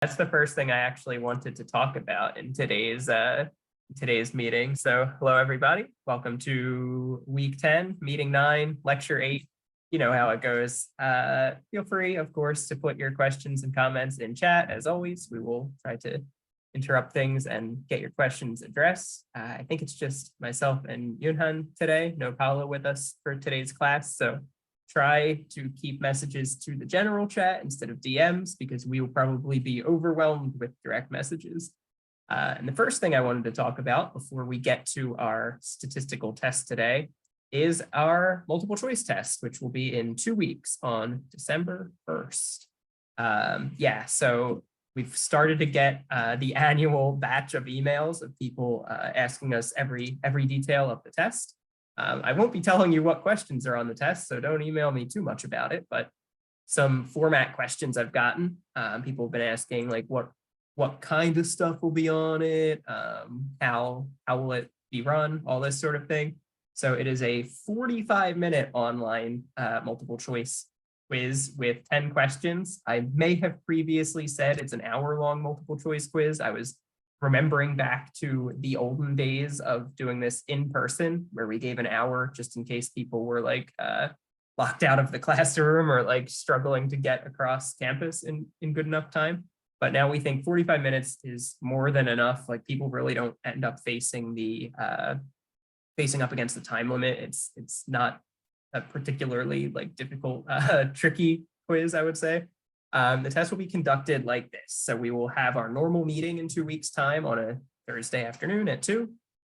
That's the first thing I actually wanted to talk about in today's meeting. So hello, everybody. Welcome to week 10, meeting 9, lecture 8. You know how it goes. Feel free, of course, to put your questions and comments in chat. As always, we will try to interrupt things and get your questions addressed. I think it's just myself and Yunhan today. No Paula with us for today's class. So try to keep messages to the general chat instead of DMs, because we will probably be overwhelmed with direct messages. And the first thing I wanted to talk about before we get to our statistical test today is our multiple choice test, which will be in 2 weeks on December 1st. So we've started to get the annual batch of emails of people asking us every detail of the test. I won't be telling you what questions are on the test, so don't email me too much about it, but some format questions I've gotten. People have been asking like what kind of stuff will be on it, how will it be run, all this sort of thing. So it is a 45-minute online multiple choice quiz with 10 questions. I may have previously said it's an hour-long multiple choice quiz. I was remembering back to the olden days of doing this in person, where we gave an hour just in case people were like locked out of the classroom or like struggling to get across campus in good enough time. But now we think 45 minutes is more than enough. Like people really don't end up facing up against the time limit. It's not a particularly like difficult, tricky quiz, I would say. The test will be conducted like this. So we will have our normal meeting in 2 weeks' time on a Thursday afternoon at 2.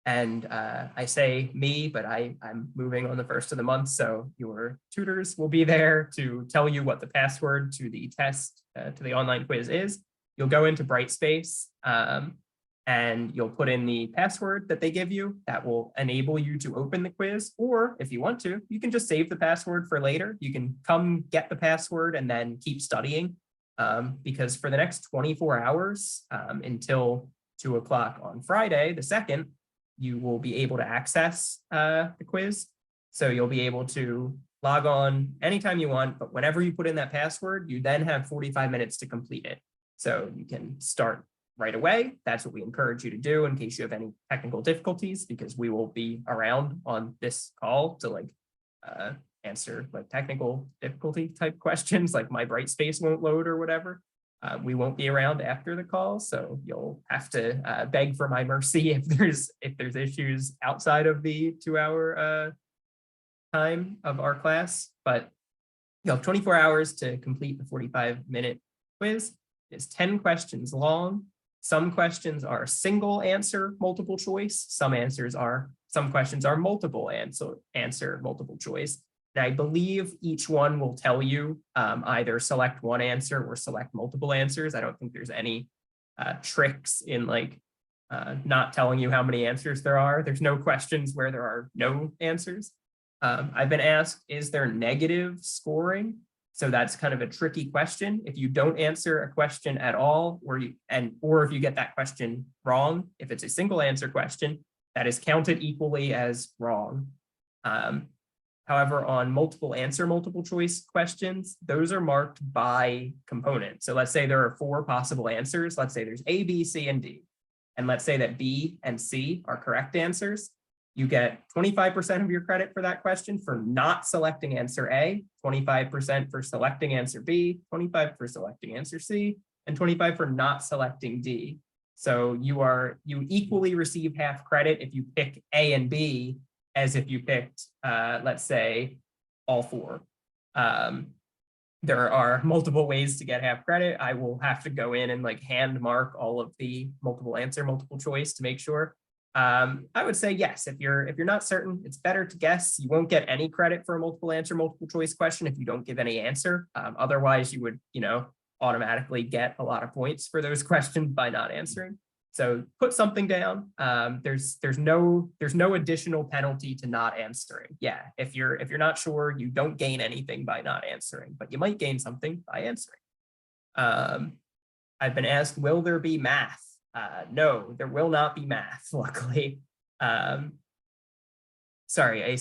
And I say me, but I'm moving on the 1st of the month. So your tutors will be there to tell you what the password to the test, to the online quiz is. You'll go into Brightspace and you'll put in the password that they give you. That will enable you to open the quiz. Or if you want to, you can just save the password for later. You can come get the password and then keep studying, because for the next 24 hours until 2 o'clock on Friday, the 2nd, you will be able to access the quiz. So you'll be able to log on anytime you want, but whenever you put in that password, you then have 45 minutes to complete it. So you can start right away. That's what we encourage you to do in case you have any technical difficulties, because we will be around on this call to like answer like technical difficulty type questions, like my Brightspace won't load or whatever. We won't be around after the call, so you'll have to beg for my mercy if there's issues outside of the 2-hour time of our class. But you have 24 hours to complete the 45-minute quiz. It's 10 questions long. Some questions are single answer multiple choice. Some questions are multiple answer multiple choice. And I believe each one will tell you either select one answer or select multiple answers. I don't think there's any tricks in like not telling you how many answers there are. There's no questions where there are no answers. I've been asked, is there negative scoring? So that's kind of a tricky question. If you don't answer a question at all, or if you get that question wrong, if it's a single answer question, that is counted equally as wrong. However, on multiple choice questions, those are marked by component. So let's say there are 4 possible answers. Let's say there's A, B, C, and D. And let's say that B and C are correct answers. You get 25% of your credit for that question for not selecting answer A, 25% for selecting answer B, 25% for selecting answer C, and 25% for not selecting D. So you equally receive half credit if you pick A and B as if you picked, let's say, all 4. There are multiple ways to get half credit. I will have to go in and like hand mark all of the multiple choice to make sure. I would say yes, if you're not certain, it's better to guess. You won't get any credit for a multiple choice question if you don't give any answer. Otherwise you would, automatically get a lot of points for those questions by not answering. So put something down. There's no additional penalty to not answering. Yeah, if you're not sure, you don't gain anything by not answering, but you might gain something by answering. I've been asked, will there be math? No, there will not be math, luckily. Sorry,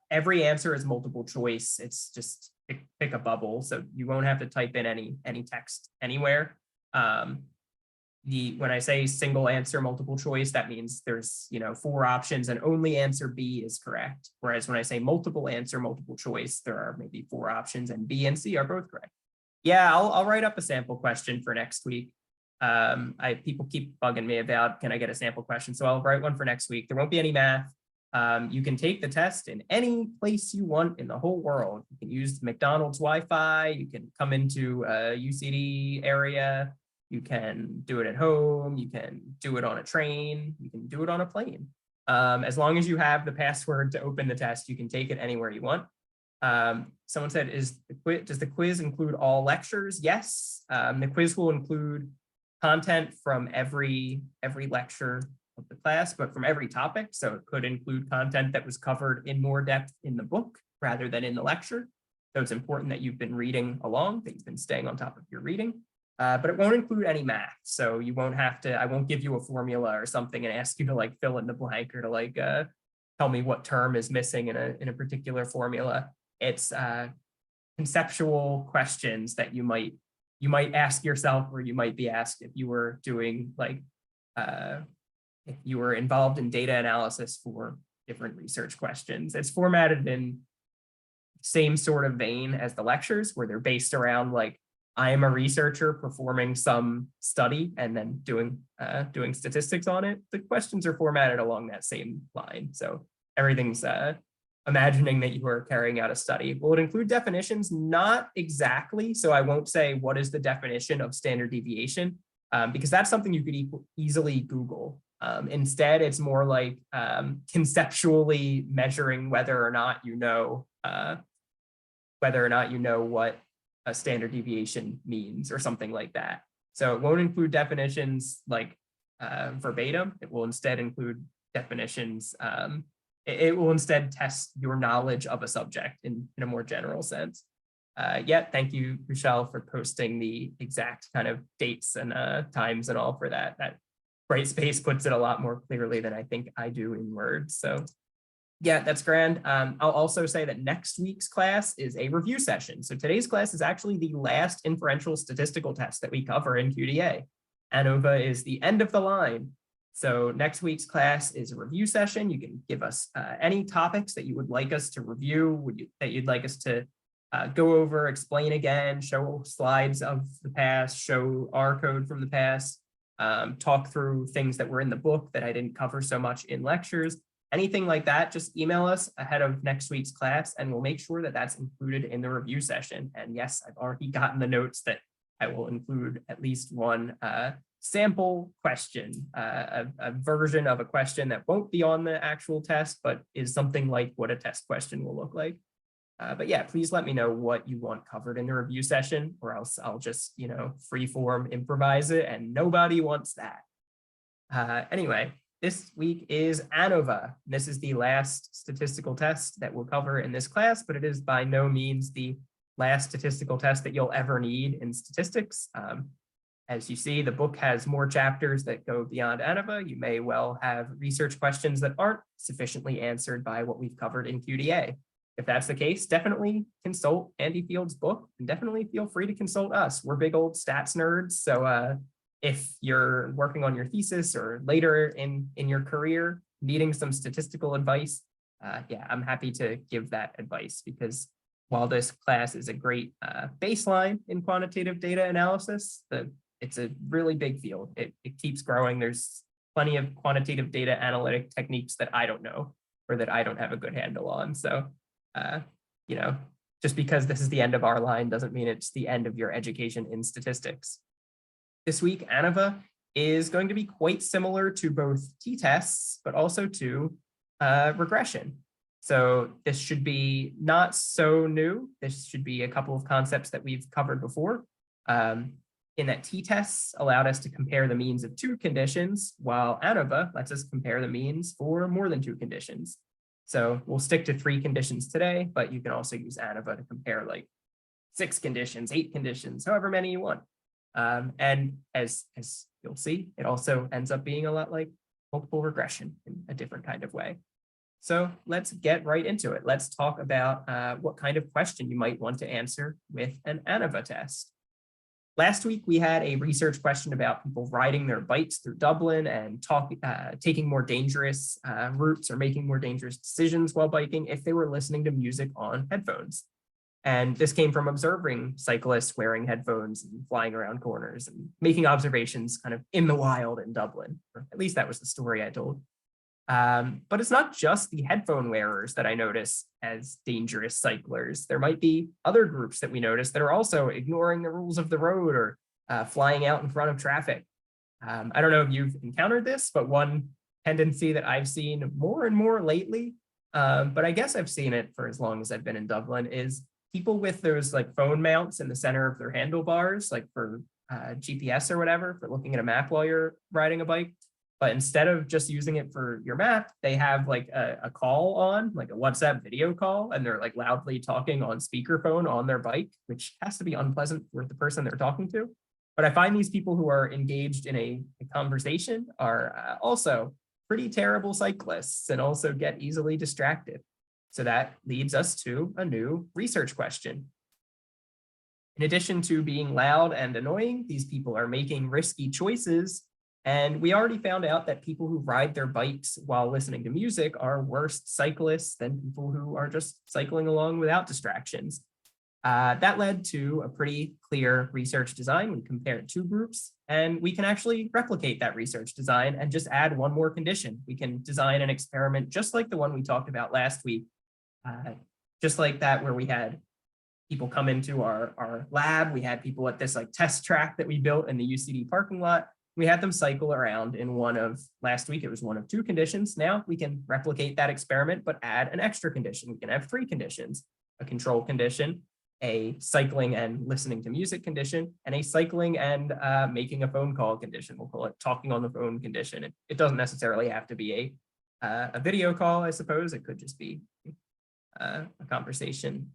every answer is multiple choice. It's just pick a bubble, so you won't have to type in any text anywhere. When I say single answer multiple choice, that means there's 4 options and only answer B is correct. Whereas when I say multiple answer multiple choice, there are maybe 4 options and B and C are both correct. Yeah, I'll write up a sample question for next week. People keep bugging me about, can I get a sample question? So I'll write one for next week. There won't be any math. You can take the test in any place you want in the whole world. You can use McDonald's Wi-Fi. You can come into a UCD area. You can do it at home. You can do it on a train. You can do it on a plane. As long as you have the password to open the test, you can take it anywhere you want. Someone said, does the quiz include all lectures? Yes, the quiz will include content from every lecture of the class, but from every topic. So it could include content that was covered in more depth in the book rather than in the lecture. So it's important that you've been reading along, that you've been staying on top of your reading. But it won't include any math. So you won't have to, I won't give you a formula or something and ask you to fill in the blank or to tell me what term is missing in a particular formula. It's conceptual questions that you might ask yourself, or you might be asked if you were doing if you were involved in data analysis for different research questions. It's formatted in same sort of vein as the lectures, where they're based around I am a researcher performing some study and then doing statistics on it. The questions are formatted along that same line. So everything's imagining that you are carrying out a study. Will it include definitions? Not exactly. So I won't say what is the definition of standard deviation, because that's something you could easily Google. Instead, it's more like conceptually measuring whether or not you know what a standard deviation means or something like that. So it won't include definitions verbatim. It will instead include definitions. It will instead test your knowledge of a subject in a more general sense. Yeah, thank you, Michelle, for posting the exact kind of dates and times and all for that. That Brightspace puts it a lot more clearly than I think I do in words. So yeah, that's grand. I'll also say that next week's class is a review session. So today's class is actually the last inferential statistical test that we cover in QDA. ANOVA is the end of the line. So next week's class is a review session. You can give us any topics that you would like us to review, that you'd like us to go over, explain again, show slides of the past, show our code from the past, talk through things that were in the book that I didn't cover so much in lectures. Anything like that, just email us ahead of next week's class and we'll make sure that that's included in the review session. And yes, I've already gotten the notes that I will include at least one sample question, a version of a question that won't be on the actual test, but is something like what a test question will look like. But yeah, please let me know what you want covered in the review session, or else I'll just, free form improvise it, and nobody wants that. Anyway. This week is ANOVA. This is the last statistical test that we'll cover in this class, but it is by no means the last statistical test that you'll ever need in statistics. As you see, the book has more chapters that go beyond ANOVA. You may well have research questions that aren't sufficiently answered by what we've covered in QDA. If that's the case, definitely consult Andy Field's book, and definitely feel free to consult us. We're big old stats nerds, so if you're working on your thesis or later in your career, needing some statistical advice, yeah, I'm happy to give that advice, because while this class is a great baseline in quantitative data analysis, it's a really big field. It keeps growing. There's plenty of quantitative data analytic techniques that I don't know, or that I don't have a good handle on. So, just because this is the end of our line doesn't mean it's the end of your education in statistics. This week, ANOVA is going to be quite similar to both t-tests, but also to regression. So this should be not so new. This should be a couple of concepts that we've covered before. In that t-tests allowed us to compare the means of 2 conditions, while ANOVA lets us compare the means for more than 2 conditions. So we'll stick to 3 conditions today, but you can also use ANOVA to compare 6 conditions, 8 conditions, however many you want. And as you'll see, it also ends up being a lot like multiple regression in a different kind of way. So let's get right into it. Let's talk about what kind of question you might want to answer with an ANOVA test. Last week, we had a research question about people riding their bikes through Dublin and taking more dangerous routes or making more dangerous decisions while biking if they were listening to music on headphones. And this came from observing cyclists wearing headphones and flying around corners and making observations kind of in the wild in Dublin, or at least that was the story I told. But it's not just the headphone wearers that I notice as dangerous cyclers. There might be other groups that we notice that are also ignoring the rules of the road or flying out in front of traffic. I don't know if you've encountered this, but one tendency that I've seen more and more lately, but I guess I've seen it for as long as I've been in Dublin, is people with those like phone mounts in the center of their handlebars, like for GPS or whatever, for looking at a map while you're riding a bike. But instead of just using it for your map, they have like a call on, like a WhatsApp video call, and they're like loudly talking on speakerphone on their bike, which has to be unpleasant for the person they're talking to. But I find these people who are engaged in a conversation are also pretty terrible cyclists and also get easily distracted. So that leads us to a new research question. In addition to being loud and annoying, these people are making risky choices. And we already found out that people who ride their bikes while listening to music are worse cyclists than people who are just cycling along without distractions. That led to a pretty clear research design. We compared two groups, and we can actually replicate that research design and just add one more condition. We can design an experiment just like the one we talked about last week, just like that, where we had people come into our lab. We had people at this like test track that we built in the UCD parking lot. We had them cycle around in last week, it was one of two conditions. Now we can replicate that experiment, but add an extra condition. We can have three conditions: a control condition, a cycling and listening to music condition, and a cycling and making a phone call condition. We'll call it talking on the phone condition. It doesn't necessarily have to be a video call, I suppose. It could just be a conversation,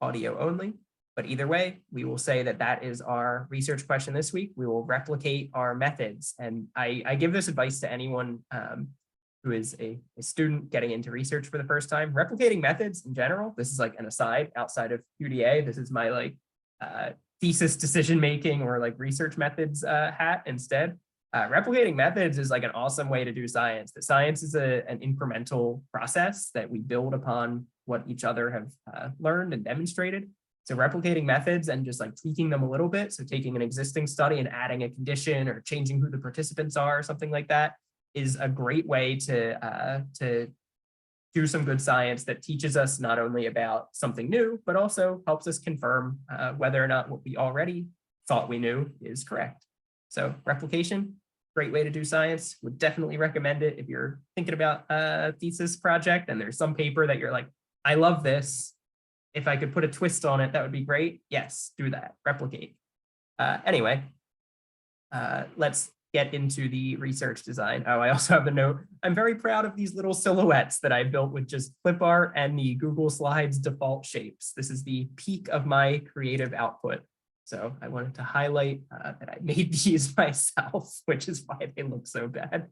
audio only. But either way, we will say that that is our research question this week. We will replicate our methods. And I give this advice to anyone who is a student getting into research for the first time. Replicating methods in general, this is like an aside outside of UDA. This is my like thesis decision-making or like research methods hat instead. Replicating methods is like an awesome way to do science. The science is an incremental process that we build upon what each other have learned and demonstrated. So replicating methods and just like tweaking them a little bit. So taking an existing study and adding a condition or changing who the participants are, or something like that, is a great way to do some good science that teaches us not only about something new, but also helps us confirm whether or not what we already thought we knew is correct. So replication, great way to do science. Would definitely recommend it if you're thinking about a thesis project and there's some paper that you're like, I love this. If I could put a twist on it, that would be great. Yes, do that, replicate. Anyway, let's get into the research design. Oh, I also have a note. I'm very proud of these little silhouettes that I built with just clip art and the Google Slides default shapes. This is the peak of my creative output. So I wanted to highlight that I made these myself, which is why they look so bad.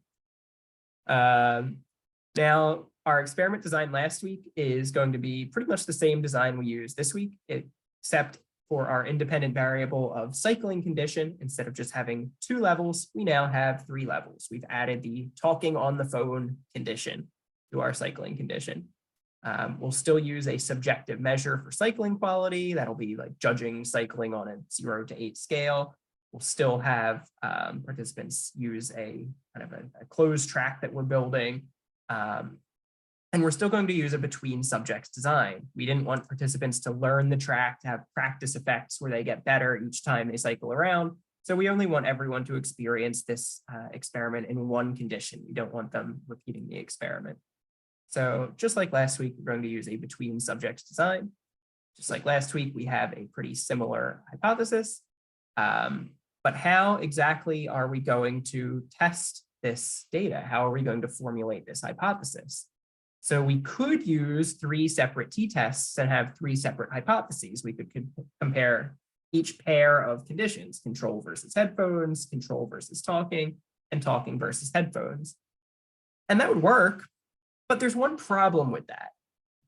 Now, our experiment design last week is going to be pretty much the same design we use this week, except for our independent variable of cycling condition. Instead of just having 2 levels, we now have 3 levels. We've added the talking on the phone condition to our cycling condition. We'll still use a subjective measure for cycling quality. That'll be like judging cycling on a 0 to 8 scale. We'll still have participants use a kind of a closed track that we're building. And we're still going to use a between subjects design. We didn't want participants to learn the track, to have practice effects where they get better each time they cycle around. So we only want everyone to experience this experiment in one condition. We don't want them repeating the experiment. So just like last week, we're going to use a between subjects design. Just like last week, we have a pretty similar hypothesis. But how exactly are we going to test this data? How are we going to formulate this hypothesis? So we could use 3 separate t-tests and have 3 separate hypotheses. We could compare each pair of conditions: control versus headphones, control versus talking, and talking versus headphones. And that would work, but there's one problem with that.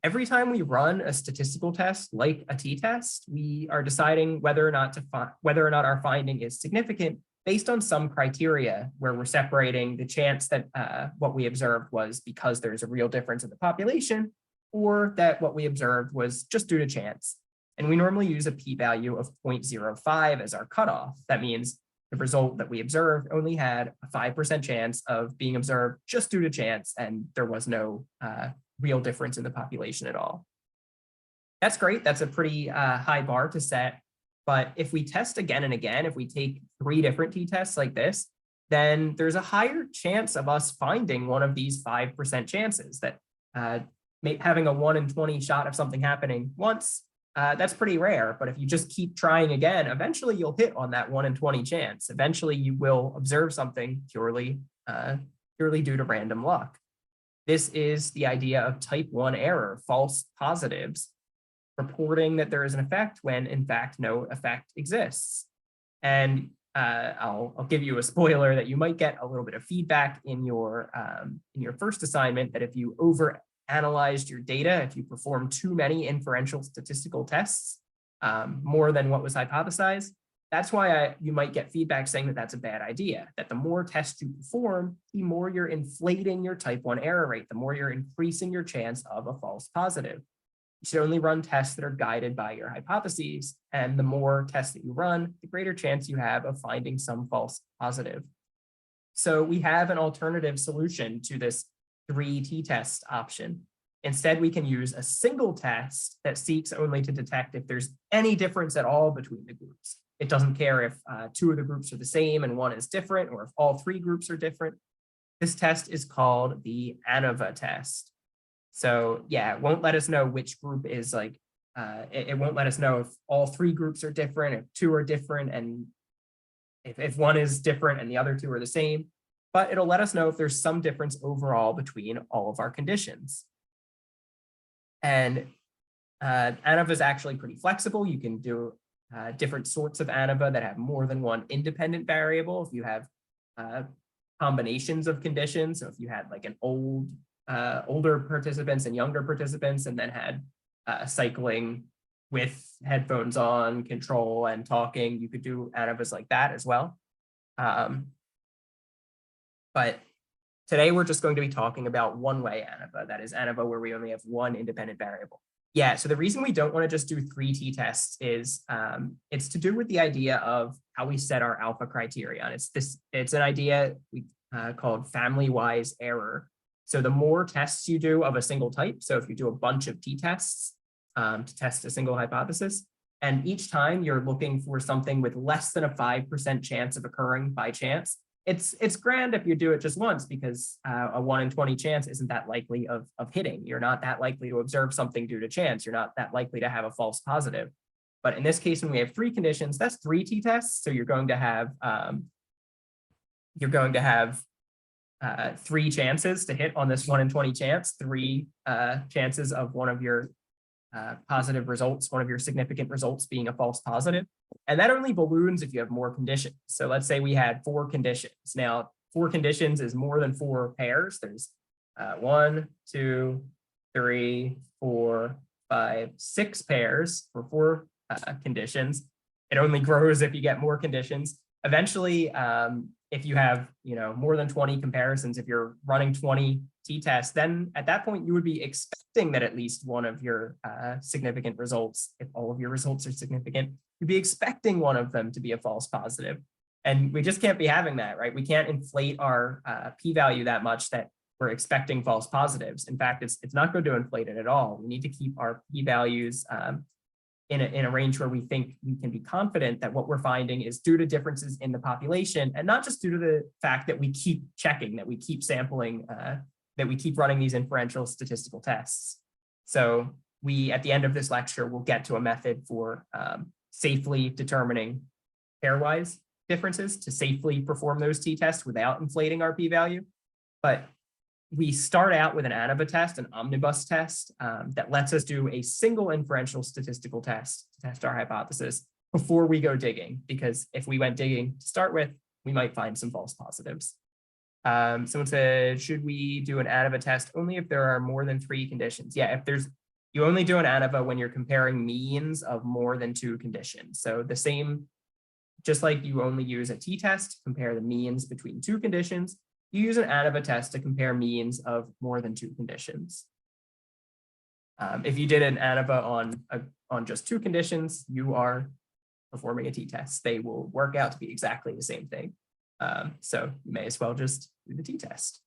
Every time we run a statistical test like a t-test, we are deciding whether or not our finding is significant based on some criteria where we're separating the chance that what we observed was because there's a real difference in the population, or that what we observed was just due to chance. And we normally use a p-value of 0.05 as our cutoff. That means the result that we observed only had a 5% chance of being observed just due to chance, and there was no real difference in the population at all. That's great. That's a pretty high bar to set. But if we test again and again, if we take 3 different t-tests like this, then there's a higher chance of us finding one of these 5% chances that having a 1 in 20 shot of something happening once, that's pretty rare. But if you just keep trying again, eventually you'll hit on that 1 in 20 chance. Eventually you will observe something purely due to random luck. This is the idea of type 1 error, false positives, reporting that there is an effect when in fact no effect exists. And I'll give you a spoiler that you might get a little bit of feedback in your first assignment that if you overanalyzed your data, if you performed too many inferential statistical tests, more than what was hypothesized, that's why you might get feedback saying that that's a bad idea, that the more tests you perform, the more you're inflating your type 1 error rate, the more you're increasing your chance of a false positive. You should only run tests that are guided by your hypotheses, and the more tests that you run, the greater chance you have of finding some false positive. So we have an alternative solution to this 3 t-test option. Instead, we can use a single test that seeks only to detect if there's any difference at all between the groups. It doesn't care if 2 of the groups are the same and 1 is different, or if all 3 groups are different. This test is called the ANOVA test. So yeah, it won't let us know which group is like, it won't let us know if all 3 groups are different, if 2 are different, and if 1 is different and the other 2 are the same. But it'll let us know if there's some difference overall between all of our conditions. And ANOVA is actually pretty flexible. You can do different sorts of ANOVA that have more than 1 independent variable. If you have combinations of conditions, so if you had like an older participants and younger participants, and then had cycling with headphones on, control, and talking, you could do ANOVAs like that as well. But today we're just going to be talking about one-way ANOVA, that is ANOVA where we only have 1 independent variable. Yeah, so the reason we don't want to just do 3 t-tests is it's to do with the idea of how we set our alpha criterion. It's an idea we called family-wise error. So the more tests you do of a single type, so if you do a bunch of t-tests to test a single hypothesis, and each time you're looking for something with less than a 5% chance of occurring by chance, it's grand if you do it just once, because a 1 in 20 chance isn't that likely of hitting. You're not that likely to observe something due to chance. You're not that likely to have a false positive. But in this case, when we have 3 conditions, that's 3 t-tests. So you're going to have 3 chances to hit on this 1 in 20 chance, 3 chances of one of your positive results, one of your significant results being a false positive. And that only balloons if you have more conditions. So let's say we had 4 conditions. Now, 4 conditions is more than 4 pairs. There's 1, 2, 3, 4, 5, 6 pairs for 4 conditions. It only grows if you get more conditions. Eventually, if you have more than 20 comparisons, if you're running 20 t-tests, then at that point you would be expecting that at least one of your significant results, if all of your results are significant, you'd be expecting one of them to be a false positive. And we just can't be having that, right? We can't inflate our p-value that much that we're expecting false positives. In fact, it's not going to inflate it at all. We need to keep our p-values in a range where we think we can be confident that what we're finding is due to differences in the population, and not just due to the fact that we keep checking, that we keep sampling, that we keep running these inferential statistical tests. So we, at the end of this lecture, will get to a method for safely determining pairwise differences to safely perform those t-tests without inflating our p-value. But we start out with an ANOVA test, an omnibus test, that lets us do a single inferential statistical test to test our hypothesis before we go digging, because if we went digging to start with, we might find some false positives. Someone said, should we do an ANOVA test only if there are more than 3 conditions? Yeah, if there's You only do an ANOVA when you're comparing means of more than 2 conditions. So the same, just like you only use a t-test to compare the means between 2 conditions, you use an ANOVA test to compare means of more than 2 conditions. If you did an ANOVA on just 2 conditions, you are performing a t-test. They will work out to be exactly the same thing. So you may as well just do the t-test.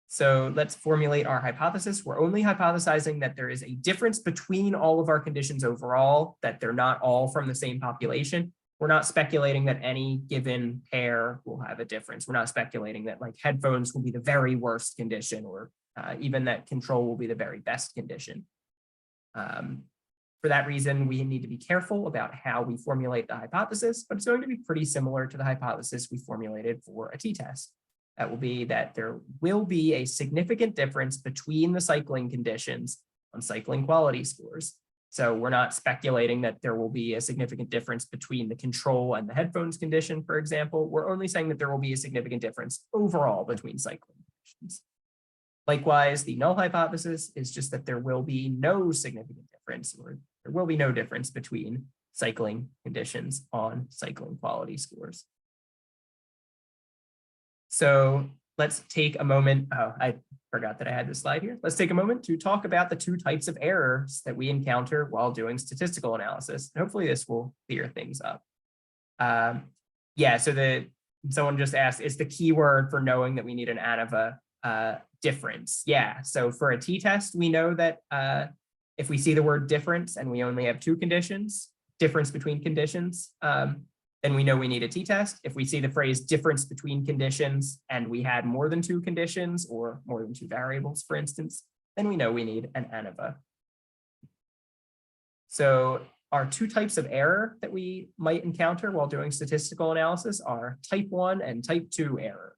So let's formulate our hypothesis. We're only hypothesizing that there is a difference between all of our conditions overall, that they're not all from the same population. We're not speculating that any given pair will have a difference. We're not speculating that like headphones will be the very worst condition, or even that control will be the very best condition. For that reason, we need to be careful about how we formulate the hypothesis, but it's going to be pretty similar to the hypothesis we formulated for a t-test. That will be that there will be a significant difference between the cycling conditions on cycling quality scores. So we're not speculating that there will be a significant difference between the control and the headphones condition, for example. We're only saying that there will be a significant difference overall between cycling conditions. Likewise, the null hypothesis is just that there will be no significant difference, or there will be no difference between cycling conditions on cycling quality scores. So let's take a moment. Oh, I forgot that I had this slide here. Let's take a moment to talk about the 2 types of errors that we encounter while doing statistical analysis. Hopefully this will clear things up. Yeah, so someone just asked, is the keyword for knowing that we need an ANOVA difference? Yeah, so for a t-test, we know that if we see the word difference and we only have 2 conditions, difference between conditions, then we know we need a t-test. If we see the phrase difference between conditions and we had more than 2 conditions or more than 2 variables, for instance, then we know we need an ANOVA. So our 2 types of error that we might encounter while doing statistical analysis are type 1 and type 2 error.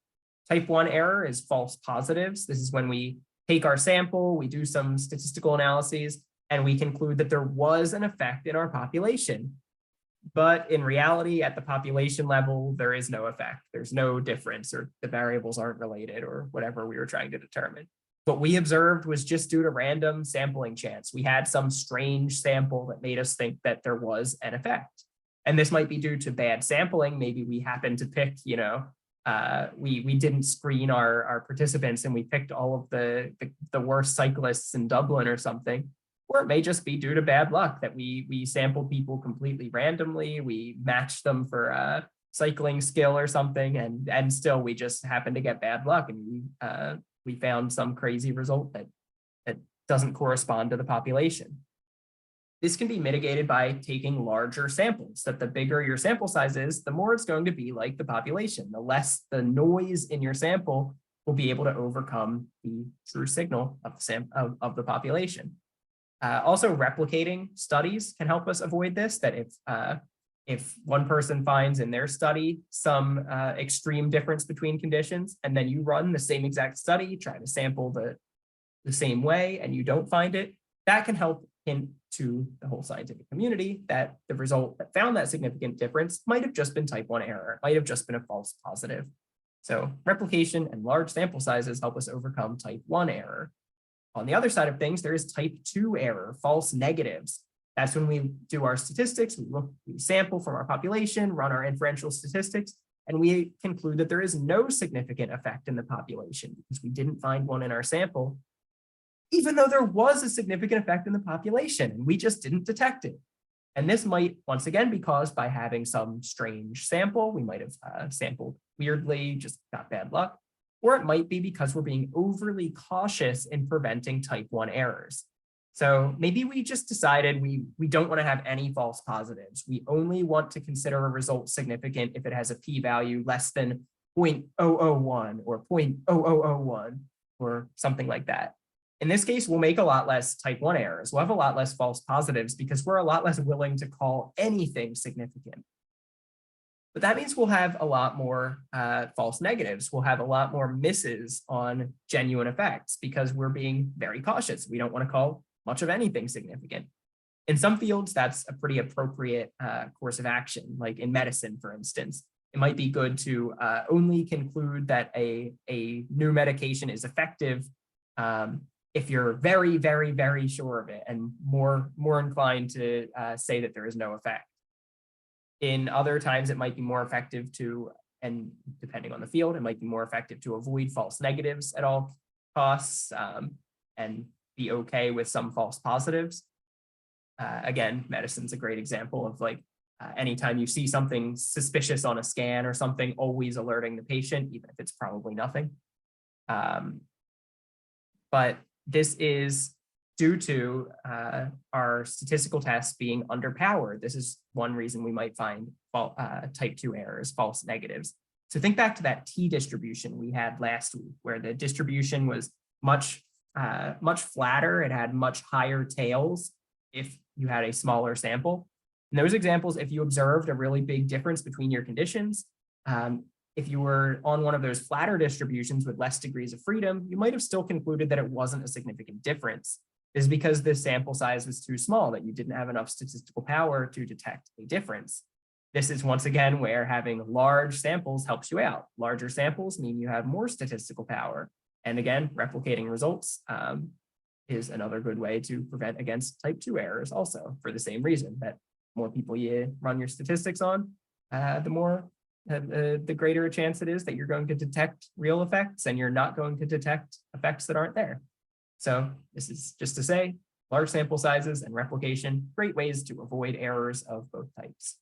Type 1 error is false positives. This is when we take our sample, we do some statistical analyses, and we conclude that there was an effect in our population. But in reality, at the population level, there is no effect. There's no difference, or the variables aren't related, or whatever we were trying to determine. What we observed was just due to random sampling chance. We had some strange sample that made us think that there was an effect. And this might be due to bad sampling. Maybe we happened to pick, we didn't screen our participants and we picked all of the worst cyclists in Dublin or something. Or it may just be due to bad luck that we sampled people completely randomly. We matched them for cycling skill or something, and still we just happened to get bad luck, and we found some crazy result that doesn't correspond to the population. This can be mitigated by taking larger samples. That the bigger your sample size is, the more it's going to be like the population. The less the noise in your sample will be able to overcome the true signal of the population. Also, replicating studies can help us avoid this, that if one person finds in their study some extreme difference between conditions, and then you run the same exact study, try to sample the same way, and you don't find it, that can help hint to the whole scientific community that the result that found that significant difference might have just been type 1 error, might have just been a false positive. So replication and large sample sizes help us overcome type 1 error. On the other side of things, there is type 2 error, false negatives. That's when we do our statistics, we sample from our population, run our inferential statistics, and we conclude that there is no significant effect in the population because we didn't find one in our sample, even though there was a significant effect in the population and we just didn't detect it. And this might once again be caused by having some strange sample. We might have sampled weirdly, just got bad luck. Or it might be because we're being overly cautious in preventing type 1 errors. So maybe we just decided we don't want to have any false positives. We only want to consider a result significant if it has a p-value less than 0.001 or 0.0001 or something like that. In this case, we'll make a lot less type 1 errors. We'll have a lot less false positives because we're a lot less willing to call anything significant. But that means we'll have a lot more false negatives. We'll have a lot more misses on genuine effects because we're being very cautious. We don't want to call much of anything significant. In some fields, that's a pretty appropriate course of action, like in medicine, for instance. It might be good to only conclude that a new medication is effective if you're very, very, very sure of it and more inclined to say that there is no effect. In other times, it might be more effective to, and depending on the field, it might be more effective to avoid false negatives at all costs and be okay with some false positives. Again, medicine's a great example of like anytime you see something suspicious on a scan or something, always alerting the patient, even if it's probably nothing. But this is due to our statistical tests being underpowered. This is one reason we might find type 2 errors, false negatives. So think back to that T distribution we had last week, where the distribution was much flatter. It had much higher tails if you had a smaller sample. In those examples, if you observed a really big difference between your conditions, if you were on one of those flatter distributions with less degrees of freedom, you might have still concluded that it wasn't a significant difference. This is because the sample size was too small, that you didn't have enough statistical power to detect a difference. This is once again where having large samples helps you out. Larger samples mean you have more statistical power. And again, replicating results is another good way to prevent against type 2 errors also, for the same reason that more people you run your statistics on, the greater a chance it is that you're going to detect real effects and you're not going to detect effects that aren't there. So this is just to say, large sample sizes and replication, great ways to avoid errors of both types.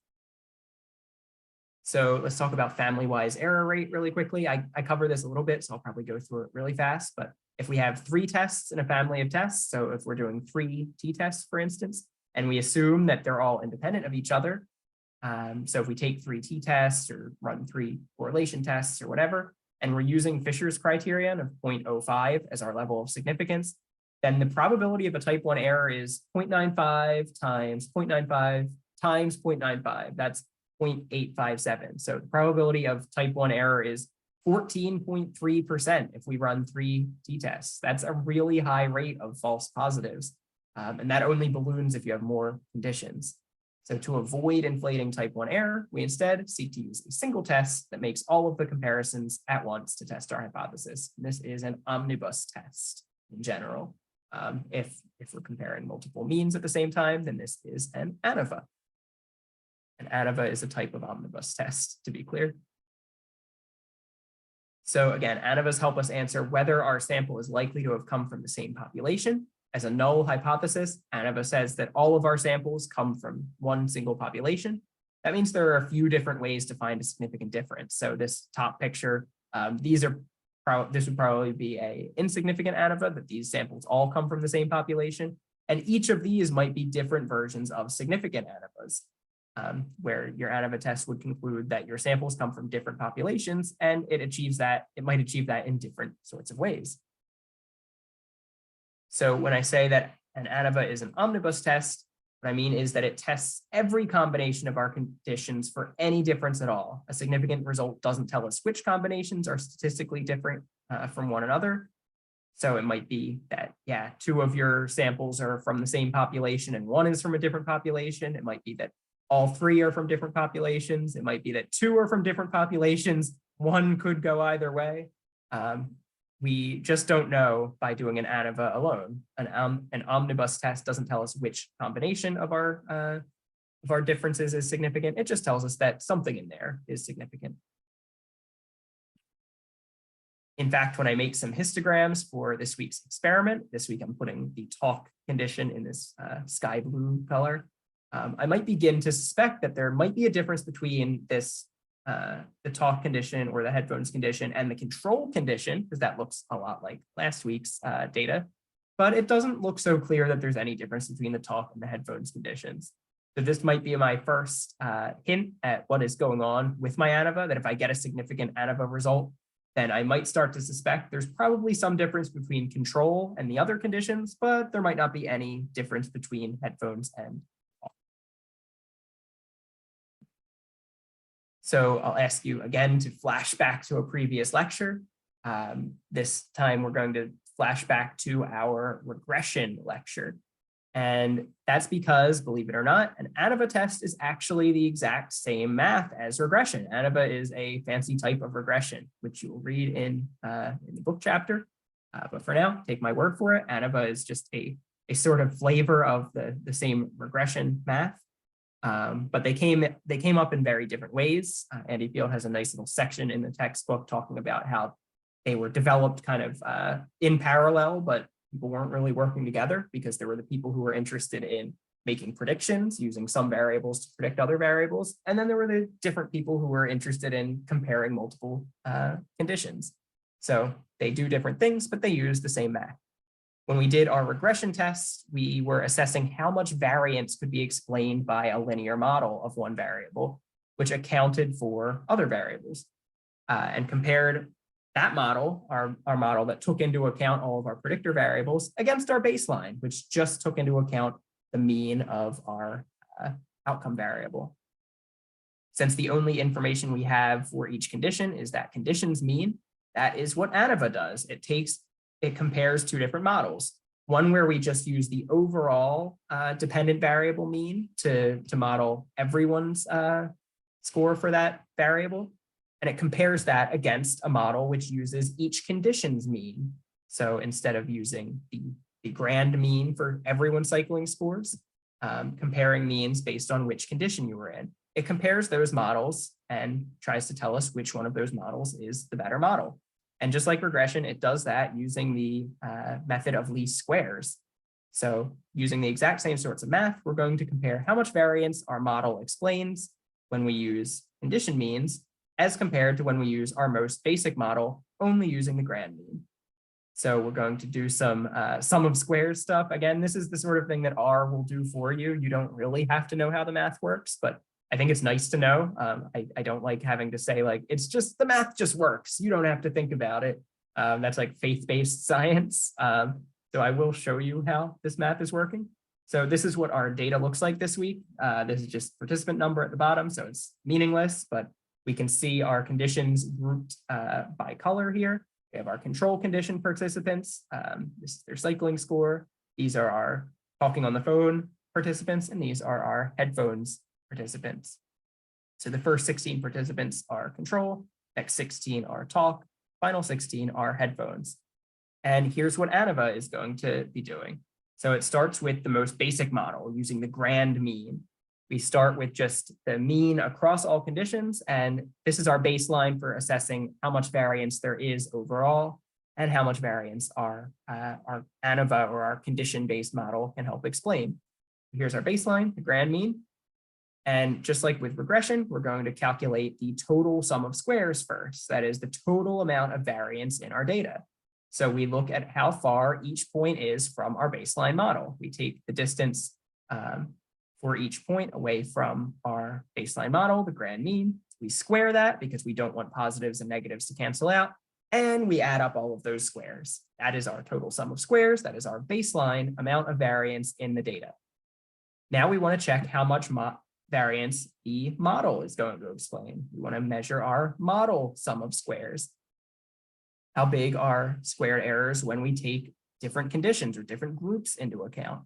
So let's talk about family-wise error rate really quickly. I cover this a little bit, so I'll probably go through it really fast. But if we have 3 tests in a family of tests, so if we're doing 3 t-tests, for instance, and we assume that they're all independent of each other, so if we take 3 t-tests or run 3 correlation tests or whatever, and we're using Fisher's criterion of 0.05 as our level of significance, then the probability of a type 1 error is 0.95 times 0.95 times 0.95. That's 0.857. So the probability of type 1 error is 14.3% if we run 3 t-tests. That's a really high rate of false positives. And that only balloons if you have more conditions. So to avoid inflating type 1 error, we instead seek to use a single test that makes all of the comparisons at once to test our hypothesis. And this is an omnibus test in general. If we're comparing multiple means at the same time, then this is an ANOVA. An ANOVA is a type of omnibus test, to be clear. So again, ANOVAs help us answer whether our sample is likely to have come from the same population. As a null hypothesis, ANOVA says that all of our samples come from one single population. That means there are a few different ways to find a significant difference. So this top picture, this would probably be an insignificant ANOVA, that these samples all come from the same population. And each of these might be different versions of significant ANOVAs, where your ANOVA test would conclude that your samples come from different populations, and it might achieve that in different sorts of ways. So when I say that an ANOVA is an omnibus test, what I mean is that it tests every combination of our conditions for any difference at all. A significant result doesn't tell us which combinations are statistically different from one another. So it might be that, yeah, 2 of your samples are from the same population and 1 is from a different population. It might be that all 3 are from different populations. It might be that 2 are from different populations. 1 could go either way. We just don't know by doing an ANOVA alone. An omnibus test doesn't tell us which combination of our differences is significant. It just tells us that something in there is significant. In fact, when I make some histograms for this week's experiment, this week I'm putting the talk condition in this sky blue color. I might begin to suspect that there might be a difference between this the talk condition or the headphones condition and the control condition, because that looks a lot like last week's data, but it doesn't look so clear that there's any difference between the talk and the headphones conditions. So this might be my first hint at what is going on with my ANOVA, that if I get a significant ANOVA result, then I might start to suspect there's probably some difference between control and the other conditions, but there might not be any difference between headphones and talk. So I'll ask you again to flash back to a previous lecture. This time we're going to flash back to our regression lecture. And that's because, believe it or not, an ANOVA test is actually the exact same math as regression. ANOVA is a fancy type of regression, which you will read in the book chapter. But for now, take my word for it. ANOVA is just a sort of flavor of the same regression math. But they came up in very different ways. Andy Field has a nice little section in the textbook talking about how they were developed kind of in parallel, but people weren't really working together because there were the people who were interested in making predictions using some variables to predict other variables. And then there were the different people who were interested in comparing multiple conditions. So they do different things, but they use the same math. When we did our regression tests, we were assessing how much variance could be explained by a linear model of one variable, which accounted for other variables, and compared that model, our model that took into account all of our predictor variables, against our baseline, which just took into account the mean of our outcome variable. Since the only information we have for each condition is that condition's mean, that is what ANOVA does. It compares two different models. One where we just use the overall dependent variable mean to model everyone's score for that variable. And it compares that against a model which uses each condition's mean. So instead of using the grand mean for everyone's cycling scores, comparing means based on which condition you were in. It compares those models and tries to tell us which one of those models is the better model. And just like regression, it does that using the method of least squares. So using the exact same sorts of math, we're going to compare how much variance our model explains when we use condition means as compared to when we use our most basic model, only using the grand mean. So we're going to do some sum of squares stuff. Again, this is the sort of thing that R will do for you. You don't really have to know how the math works, but I think it's nice to know. I don't like having to say like, it's just the math just works. You don't have to think about it. That's like faith-based science. So I will show you how this math is working. So this is what our data looks like this week. This is just participant number at the bottom, so it's meaningless, but we can see our conditions grouped by color here. We have our control condition participants. This is their cycling score. These are our talking on the phone participants, and these are our headphones participants. So the first 16 participants are control, next 16 are talk, final 16 are headphones. And here's what ANOVA is going to be doing. So it starts with the most basic model using the grand mean. We start with just the mean across all conditions, and this is our baseline for assessing how much variance there is overall and how much variance our ANOVA or our condition-based model can help explain. Here's our baseline, the grand mean. And just like with regression, we're going to calculate the total sum of squares first. That is the total amount of variance in our data. So we look at how far each point is from our baseline model. We take the distance for each point away from our baseline model, the grand mean. We square that because we don't want positives and negatives to cancel out. And we add up all of those squares. That is our total sum of squares. That is our baseline amount of variance in the data. Now we want to check how much variance the model is going to explain. We want to measure our model sum of squares. How big are squared errors when we take different conditions or different groups into account?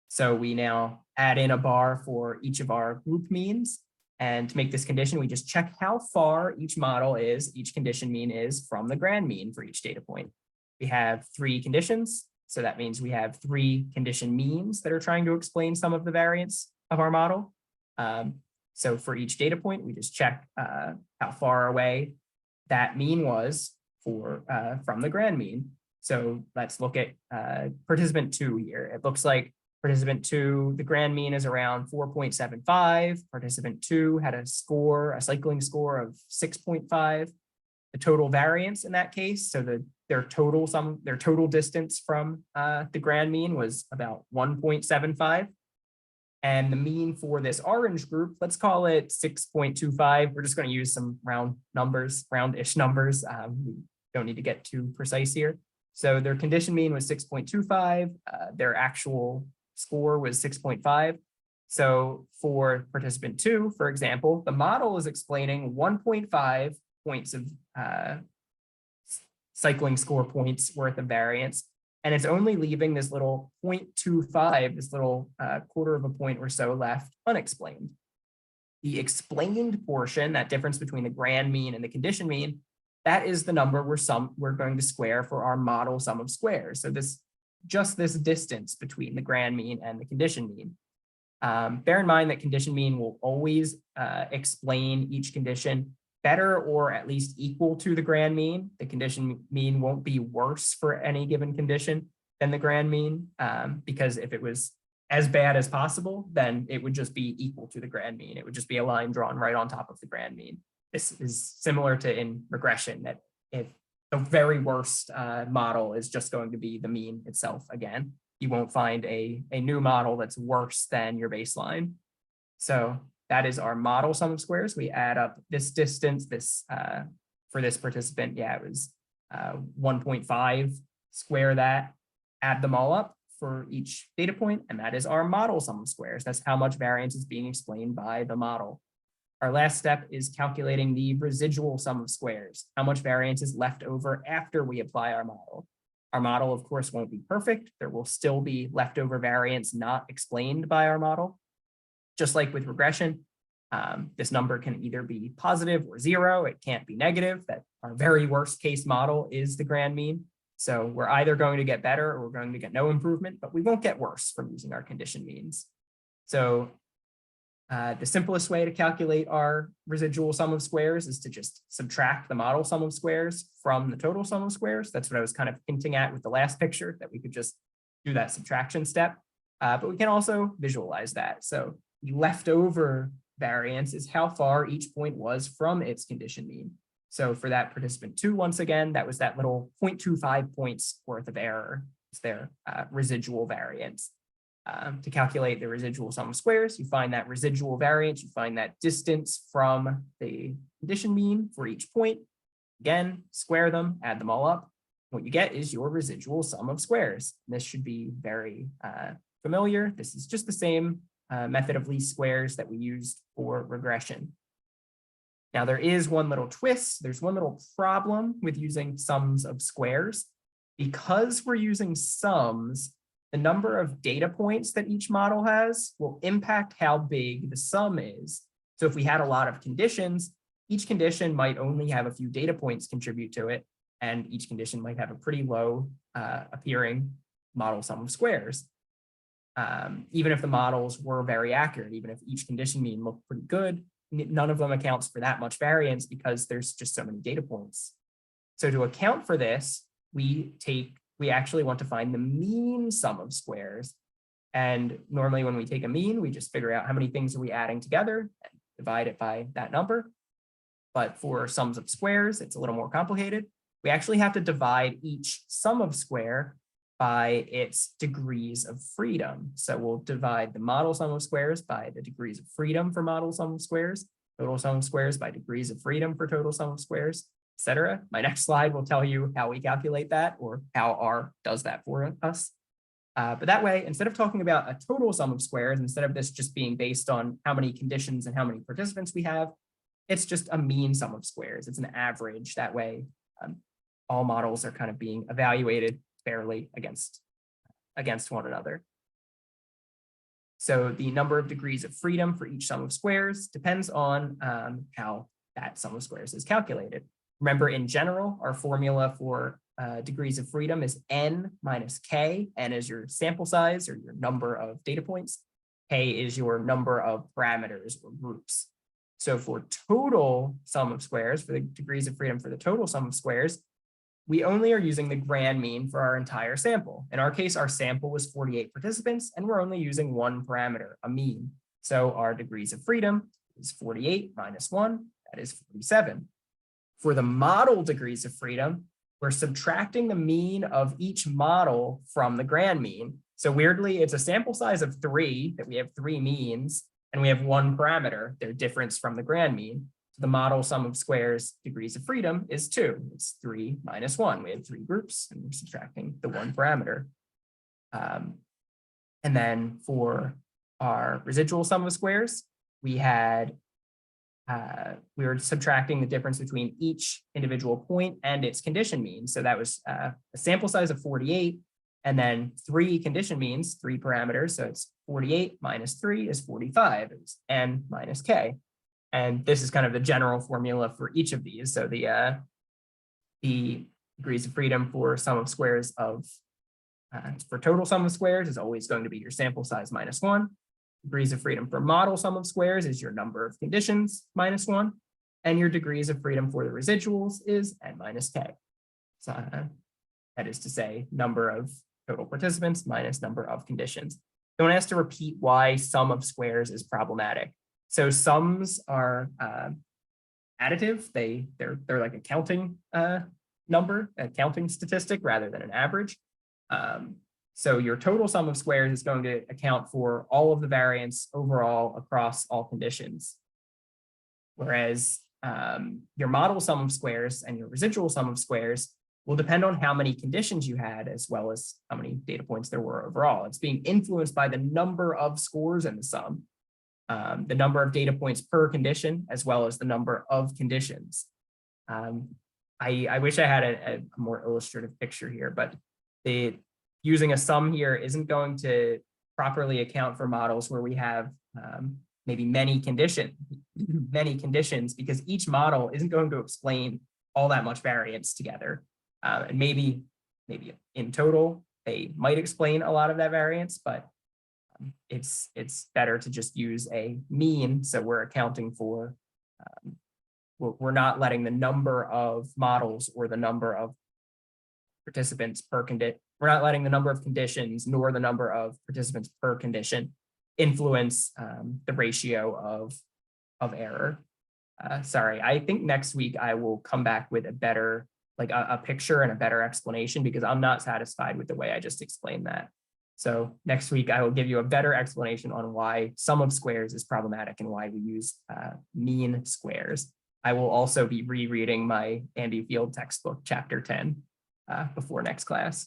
So we now add in a bar for each of our group means. And to make this condition, we just check how far each model is, each condition mean is from the grand mean for each data point. We have 3 conditions. So that means we have 3 condition means that are trying to explain some of the variance of our model. So for each data point, we just check how far away that mean was from the grand mean. So let's look at participant 2 here. It looks like participant 2, the grand mean is around 4.75. Participant 2 had a cycling score of 6.5. The total variance in that case, so their total distance from the grand mean was about 1.75. And the mean for this orange group, let's call it 6.25. We're just going to use some roundish numbers. We don't need to get too precise here. So their condition mean was 6.25. Their actual score was 6.5. So for participant 2, for example, the model is explaining 1.5 points of cycling score points worth of variance. And it's only leaving this little 0.25, this little quarter of a point or so left unexplained. The explained portion, that difference between the grand mean and the condition mean, that is the number we're going to square for our model sum of squares. So just this distance between the grand mean and the condition mean. Bear in mind that condition mean will always explain each condition better or at least equal to the grand mean. The condition mean won't be worse for any given condition than the grand mean, because if it was as bad as possible, then it would just be equal to the grand mean. It would just be a line drawn right on top of the grand mean. This is similar to in regression, that if the very worst model is just going to be the mean itself again, you won't find a new model that's worse than your baseline. So that is our model sum of squares. We add up this distance, for this participant, yeah, it was 1.5, square that, add them all up for each data point, and that is our model sum of squares. That's how much variance is being explained by the model. Our last step is calculating the residual sum of squares, how much variance is left over after we apply our model. Our model, of course, won't be perfect. There will still be leftover variance not explained by our model. Just like with regression, this number can either be positive or zero. It can't be negative. That our very worst case model is the grand mean. So we're either going to get better or we're going to get no improvement, but we won't get worse from using our condition means. So the simplest way to calculate our residual sum of squares is to just subtract the model sum of squares from the total sum of squares. That's what I was kind of hinting at with the last picture, that we could just do that subtraction step. But we can also visualize that. So the leftover variance is how far each point was from its condition mean. So for that participant 2, once again, that was that little 0.25 points worth of error. It's their residual variance. To calculate the residual sum of squares, you find that residual variance, you find that distance from the condition mean for each point. Again, square them, add them all up. What you get is your residual sum of squares. This should be very familiar. This is just the same method of least squares that we used for regression. Now, there is one little twist. There's one little problem with using sums of squares. Because we're using sums, the number of data points that each model has will impact how big the sum is. So if we had a lot of conditions, each condition might only have a few data points contribute to it, and each condition might have a pretty low appearing model sum of squares. Even if the models were very accurate, even if each condition mean looked pretty good, none of them accounts for that much variance because there's just so many data points. So to account for this, we actually want to find the mean sum of squares. And normally when we take a mean, we just figure out how many things are we adding together and divide it by that number. But for sums of squares, it's a little more complicated. We actually have to divide each sum of square by its degrees of freedom. So we'll divide the model sum of squares by the degrees of freedom for model sum of squares, total sum of squares by degrees of freedom for total sum of squares, etc. My next slide will tell you how we calculate that, or how R does that for us. But that way, instead of talking about a total sum of squares, instead of this just being based on how many conditions and how many participants we have, it's just a mean sum of squares. It's an average. That way, all models are kind of being evaluated fairly against one another. So the number of degrees of freedom for each sum of squares depends on how that sum of squares is calculated. Remember, in general, our formula for degrees of freedom is n minus k. N is your sample size or your number of data points. K is your number of parameters or groups. So for total sum of squares, for the degrees of freedom for the total sum of squares, we only are using the grand mean for our entire sample. In our case, our sample was 48 participants, and we're only using one parameter, a mean. So our degrees of freedom is 48 minus 1, that is 47. For the model degrees of freedom, we're subtracting the mean of each model from the grand mean. So weirdly, it's a sample size of 3, that we have 3 means, and we have 1 parameter, their difference from the grand mean. So the model sum of squares degrees of freedom is 2. It's 3 minus 1. We have 3 groups, and we're subtracting the 1 parameter. And then for our residual sum of squares, we were subtracting the difference between each individual point and its condition mean. So that was a sample size of 48, and then 3 condition means, 3 parameters. So it's 48 minus 3 is 45. It's n minus k. And this is kind of the general formula for each of these. So the The degrees of freedom for sum of squares of, for total sum of squares is always going to be your sample size minus 1. Degrees of freedom for model sum of squares is your number of conditions minus 1. And your degrees of freedom for the residuals is n minus k. So that is to say, number of total participants minus number of conditions. Don't ask to repeat why sum of squares is problematic. So sums are additive. They're like a counting number, a counting statistic rather than an average. So your total sum of squares is going to account for all of the variance overall across all conditions. Whereas your model sum of squares and your residual sum of squares will depend on how many conditions you had, as well as how many data points there were overall. It's being influenced by the number of scores in the sum, the number of data points per condition, as well as the number of conditions. I wish I had a more illustrative picture here, but using a sum here isn't going to properly account for models where we have maybe many conditions, because each model isn't going to explain all that much variance together. And maybe in total, they might explain a lot of that variance, but it's better to just use a mean. So we're accounting for, we're not letting the number of models or the number of participants per condition, we're not letting the number of conditions nor the number of participants per condition influence the ratio of error. Sorry, I think next week I will come back with a better, like a picture and a better explanation, because I'm not satisfied with the way I just explained that. So next week I will give you a better explanation on why sum of squares is problematic and why we use mean squares. I will also be rereading my Andy Field textbook, chapter 10, before next class.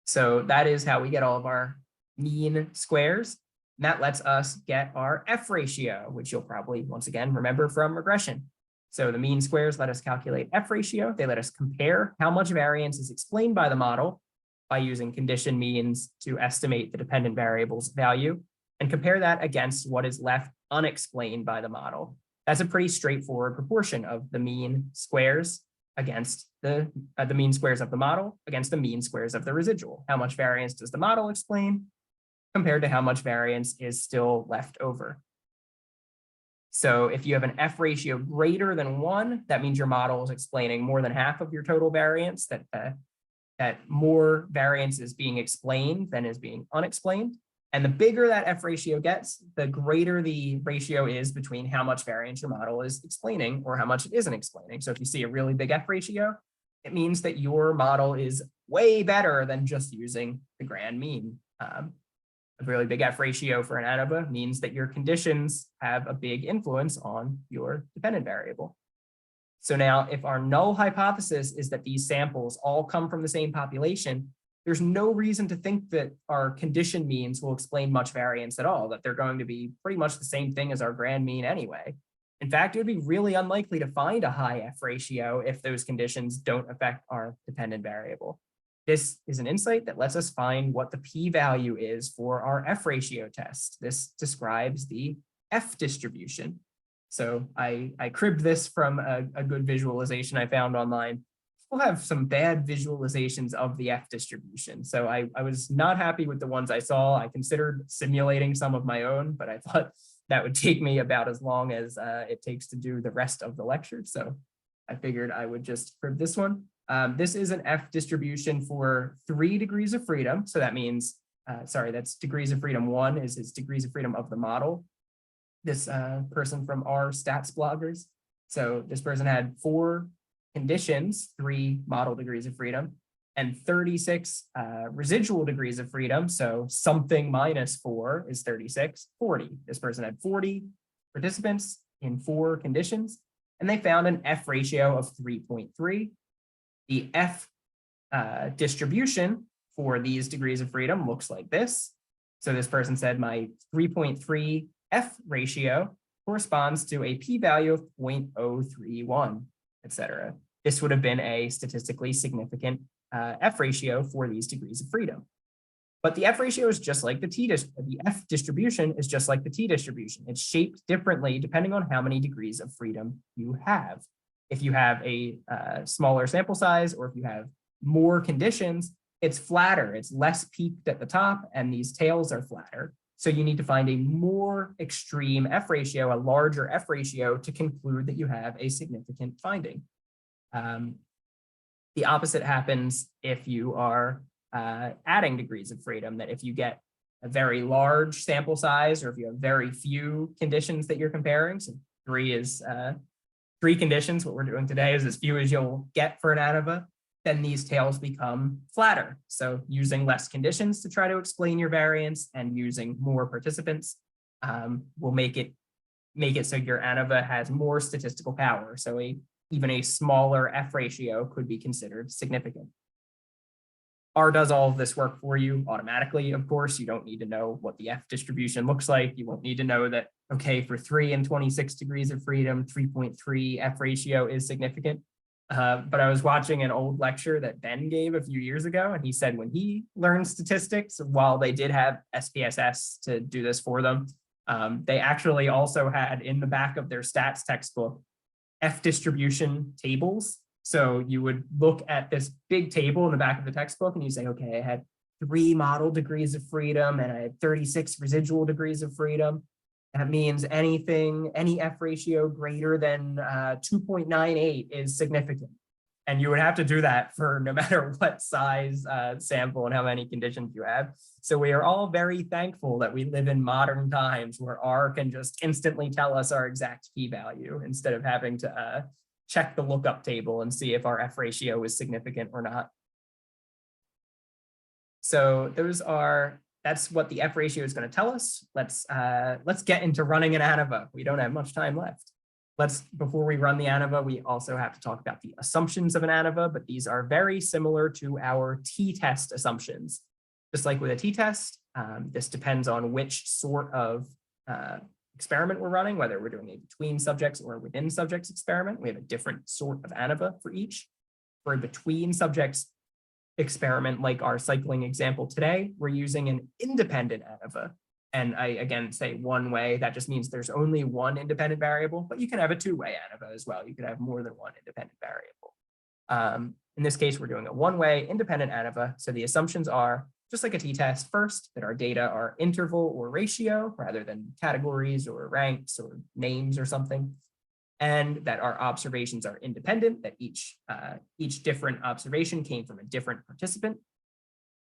So that is how we get all of our mean squares. And that lets us get our F ratio, which you'll probably, once again, remember from regression. So the mean squares let us calculate F ratio. They let us compare how much variance is explained by the model by using condition means to estimate the dependent variable's value, and compare that against what is left unexplained by the model. That's a pretty straightforward proportion of the mean squares against the mean squares of the model against the mean squares of the residual. How much variance does the model explain compared to how much variance is still left over? So if you have an F ratio greater than 1, that means your model is explaining more than half of your total variance, that more variance is being explained than is being unexplained. And the bigger that F ratio gets, the greater the ratio is between how much variance your model is explaining or how much it isn't explaining. So if you see a really big F ratio, it means that your model is way better than just using the grand mean. A really big F ratio for an ANOVA means that your conditions have a big influence on your dependent variable. So now if our null hypothesis is that these samples all come from the same population, there's no reason to think that our condition means will explain much variance at all, that they're going to be pretty much the same thing as our grand mean anyway. In fact, it would be really unlikely to find a high F ratio if those conditions don't affect our dependent variable. This is an insight that lets us find what the p-value is for our F ratio test. This describes the F distribution. So I cribbed this from a good visualization I found online. We'll have some bad visualizations of the F distribution. So I was not happy with the ones I saw. I considered simulating some of my own, but I thought that would take me about as long as it takes to do the rest of the lecture. So I figured I would just crib this one. This is an F distribution for 3 degrees of freedom. So that means, that's degrees of freedom 1 is its degrees of freedom of the model. This person from our stats bloggers. So this person had 4 conditions, 3 model degrees of freedom, and 36 residual degrees of freedom. So something minus 4 is 36, 40. This person had 40 participants in 4 conditions, and they found an F ratio of 3.3. The F distribution for these degrees of freedom looks like this. So this person said my 3.3 F ratio corresponds to a p-value of 0.031, etc. This would have been a statistically significant F ratio for these degrees of freedom. But the F ratio is just like the F distribution is just like the T distribution. It's shaped differently depending on how many degrees of freedom you have. If you have a smaller sample size, or if you have more conditions, it's flatter, it's less peaked at the top, and these tails are flatter. So you need to find a more extreme F ratio, a larger F ratio, to conclude that you have a significant finding. The opposite happens if you are adding degrees of freedom, that if you get a very large sample size, or if you have very few conditions that you're comparing, so three conditions, what we're doing today is as few as you'll get for an ANOVA, then these tails become flatter. So using less conditions to try to explain your variance and using more participants will make it so your ANOVA has more statistical power. So even a smaller F ratio could be considered significant. R does all of this work for you automatically, of course. You don't need to know what the F distribution looks like. You won't need to know that, okay, for 3 and 26 degrees of freedom, 3.3 F ratio is significant. But I was watching an old lecture that Ben gave a few years ago, and he said when he learned statistics, while they did have SPSS to do this for them, they actually also had in the back of their stats textbook F distribution tables. So you would look at this big table in the back of the textbook and you say, okay, I had 3 model degrees of freedom and I had 36 residual degrees of freedom. That means any F ratio greater than 2.98 is significant. And you would have to do that for no matter what size sample and how many conditions you have. So we are all very thankful that we live in modern times where R can just instantly tell us our exact p-value instead of having to check the lookup table and see if our F ratio is significant or not. So that's what the F ratio is going to tell us. Let's get into running an ANOVA. We don't have much time left. Before we run the ANOVA, we also have to talk about the assumptions of an ANOVA, but these are very similar to our t-test assumptions. Just like with a t-test, this depends on which sort of experiment we're running, whether we're doing a between subjects or within subjects experiment. We have a different sort of ANOVA for each. For a between subjects experiment, like our cycling example today, we're using an independent ANOVA. And I, again, say one way, that just means there's only one independent variable, but you can have a two-way ANOVA as well. You could have more than one independent variable. In this case, we're doing a one-way independent ANOVA. So the assumptions are, just like a t-test, first, that our data are interval or ratio rather than categories or ranks or names or something, and that our observations are independent, that each different observation came from a different participant.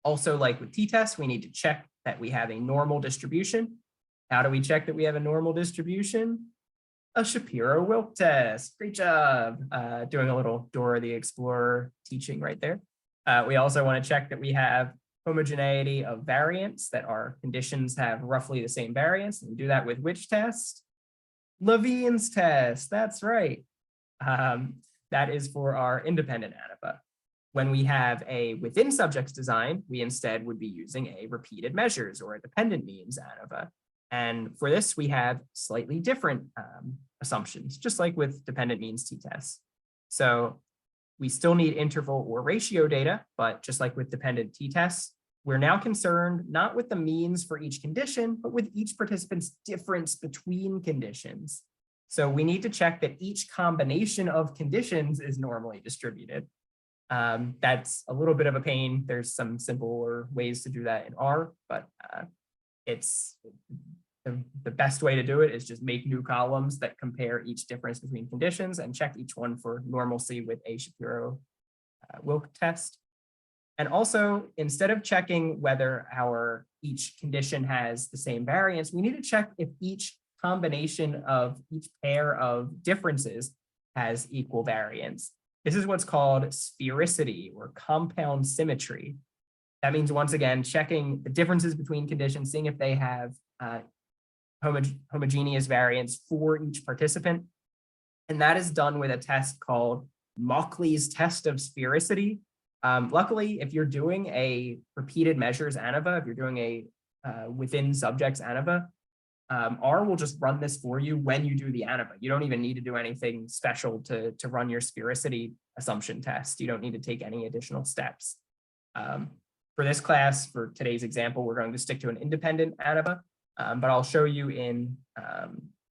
Also, like with t-tests, we need to check that we have a normal distribution. How do we check that we have a normal distribution? A Shapiro-Wilk test. Great job. Doing a little Dora the Explorer teaching right there. We also want to check that we have homogeneity of variance, that our conditions have roughly the same variance. And we do that with which test? Levine's test. That's right. That is for our independent ANOVA. When we have a within subjects design, we instead would be using a repeated measures or a dependent means ANOVA. And for this, we have slightly different assumptions, just like with dependent means t-tests. So we still need interval or ratio data, but just like with dependent t-tests, we're now concerned not with the means for each condition, but with each participant's difference between conditions. So we need to check that each combination of conditions is normally distributed. That's a little bit of a pain. There's some simpler ways to do that in R, but it's the best way to do it is just make new columns that compare each difference between conditions and check each one for normalcy with a Shapiro-Wilk test. And also, instead of checking whether each condition has the same variance, we need to check if each combination of each pair of differences has equal variance. This is what's called sphericity or compound symmetry. That means, once again, checking the differences between conditions, seeing if they have homogeneous variance for each participant. And that is done with a test called Mauchly's test of sphericity. Luckily, if you're doing a repeated measures ANOVA, if you're doing a within subjects ANOVA, R will just run this for you when you do the ANOVA. You don't even need to do anything special to run your sphericity assumption test. You don't need to take any additional steps. For this class, for today's example, we're going to stick to an independent ANOVA, but I'll show you in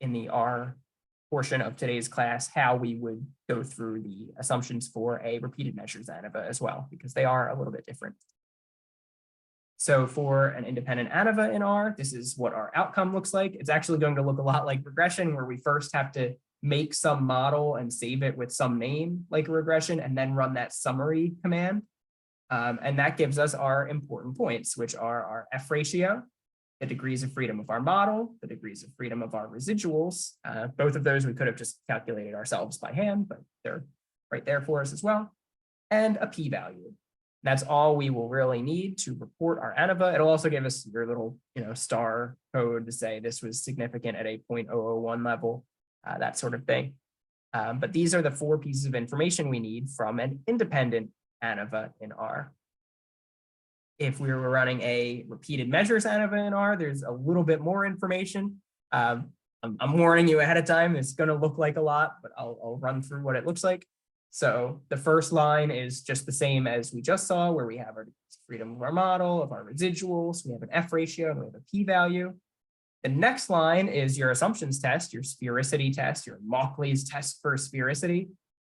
the R portion of today's class how we would go through the assumptions for a repeated measures ANOVA as well, because they are a little bit different. So for an independent ANOVA in R, this is what our outcome looks like. It's actually going to look a lot like regression, where we first have to make some model and save it with some name like a regression, and then run that summary command. And that gives us our important points, which are our F ratio, the degrees of freedom of our model, the degrees of freedom of our residuals. Both of those we could have just calculated ourselves by hand, but they're right there for us as well. And a p-value. That's all we will really need to report our ANOVA. It'll also give us your little, star code to say this was significant at a 0.001 level, that sort of thing. But these are the 4 pieces of information we need from an independent ANOVA in R. If we were running a repeated measures ANOVA in R, there's a little bit more information. I'm warning you ahead of time, it's going to look like a lot, but I'll run through what it looks like. So the first line is just the same as we just saw, where we have our freedom of our model, of our residuals, we have an F ratio, and we have a p-value. The next line is your assumptions test, your sphericity test, your Mauchly's test for sphericity.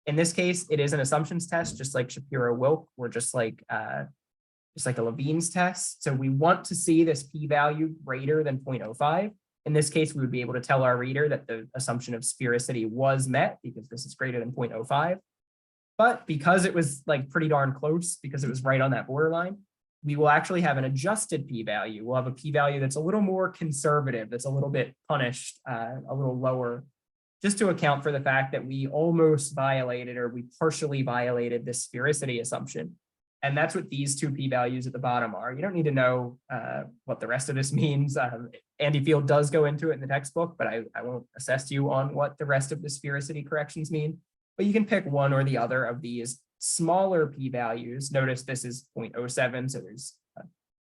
In this case, it is an assumptions test, just like Shapiro-Wilk, or just like a Levine's test. So we want to see this p-value greater than 0.05. In this case, we would be able to tell our reader that the assumption of sphericity was met because this is greater than 0.05. But because it was like pretty darn close, because it was right on that borderline, we will actually have an adjusted p-value. We'll have a p-value that's a little more conservative, that's a little bit punished, a little lower, just to account for the fact that we almost violated, or we partially violated, this sphericity assumption. And that's what these 2 p-values at the bottom are. You don't need to know what the rest of this means. Andy Field does go into it in the textbook, but I won't assess you on what the rest of the sphericity corrections mean. But you can pick one or the other of these smaller p-values. Notice this is 0.07, so there's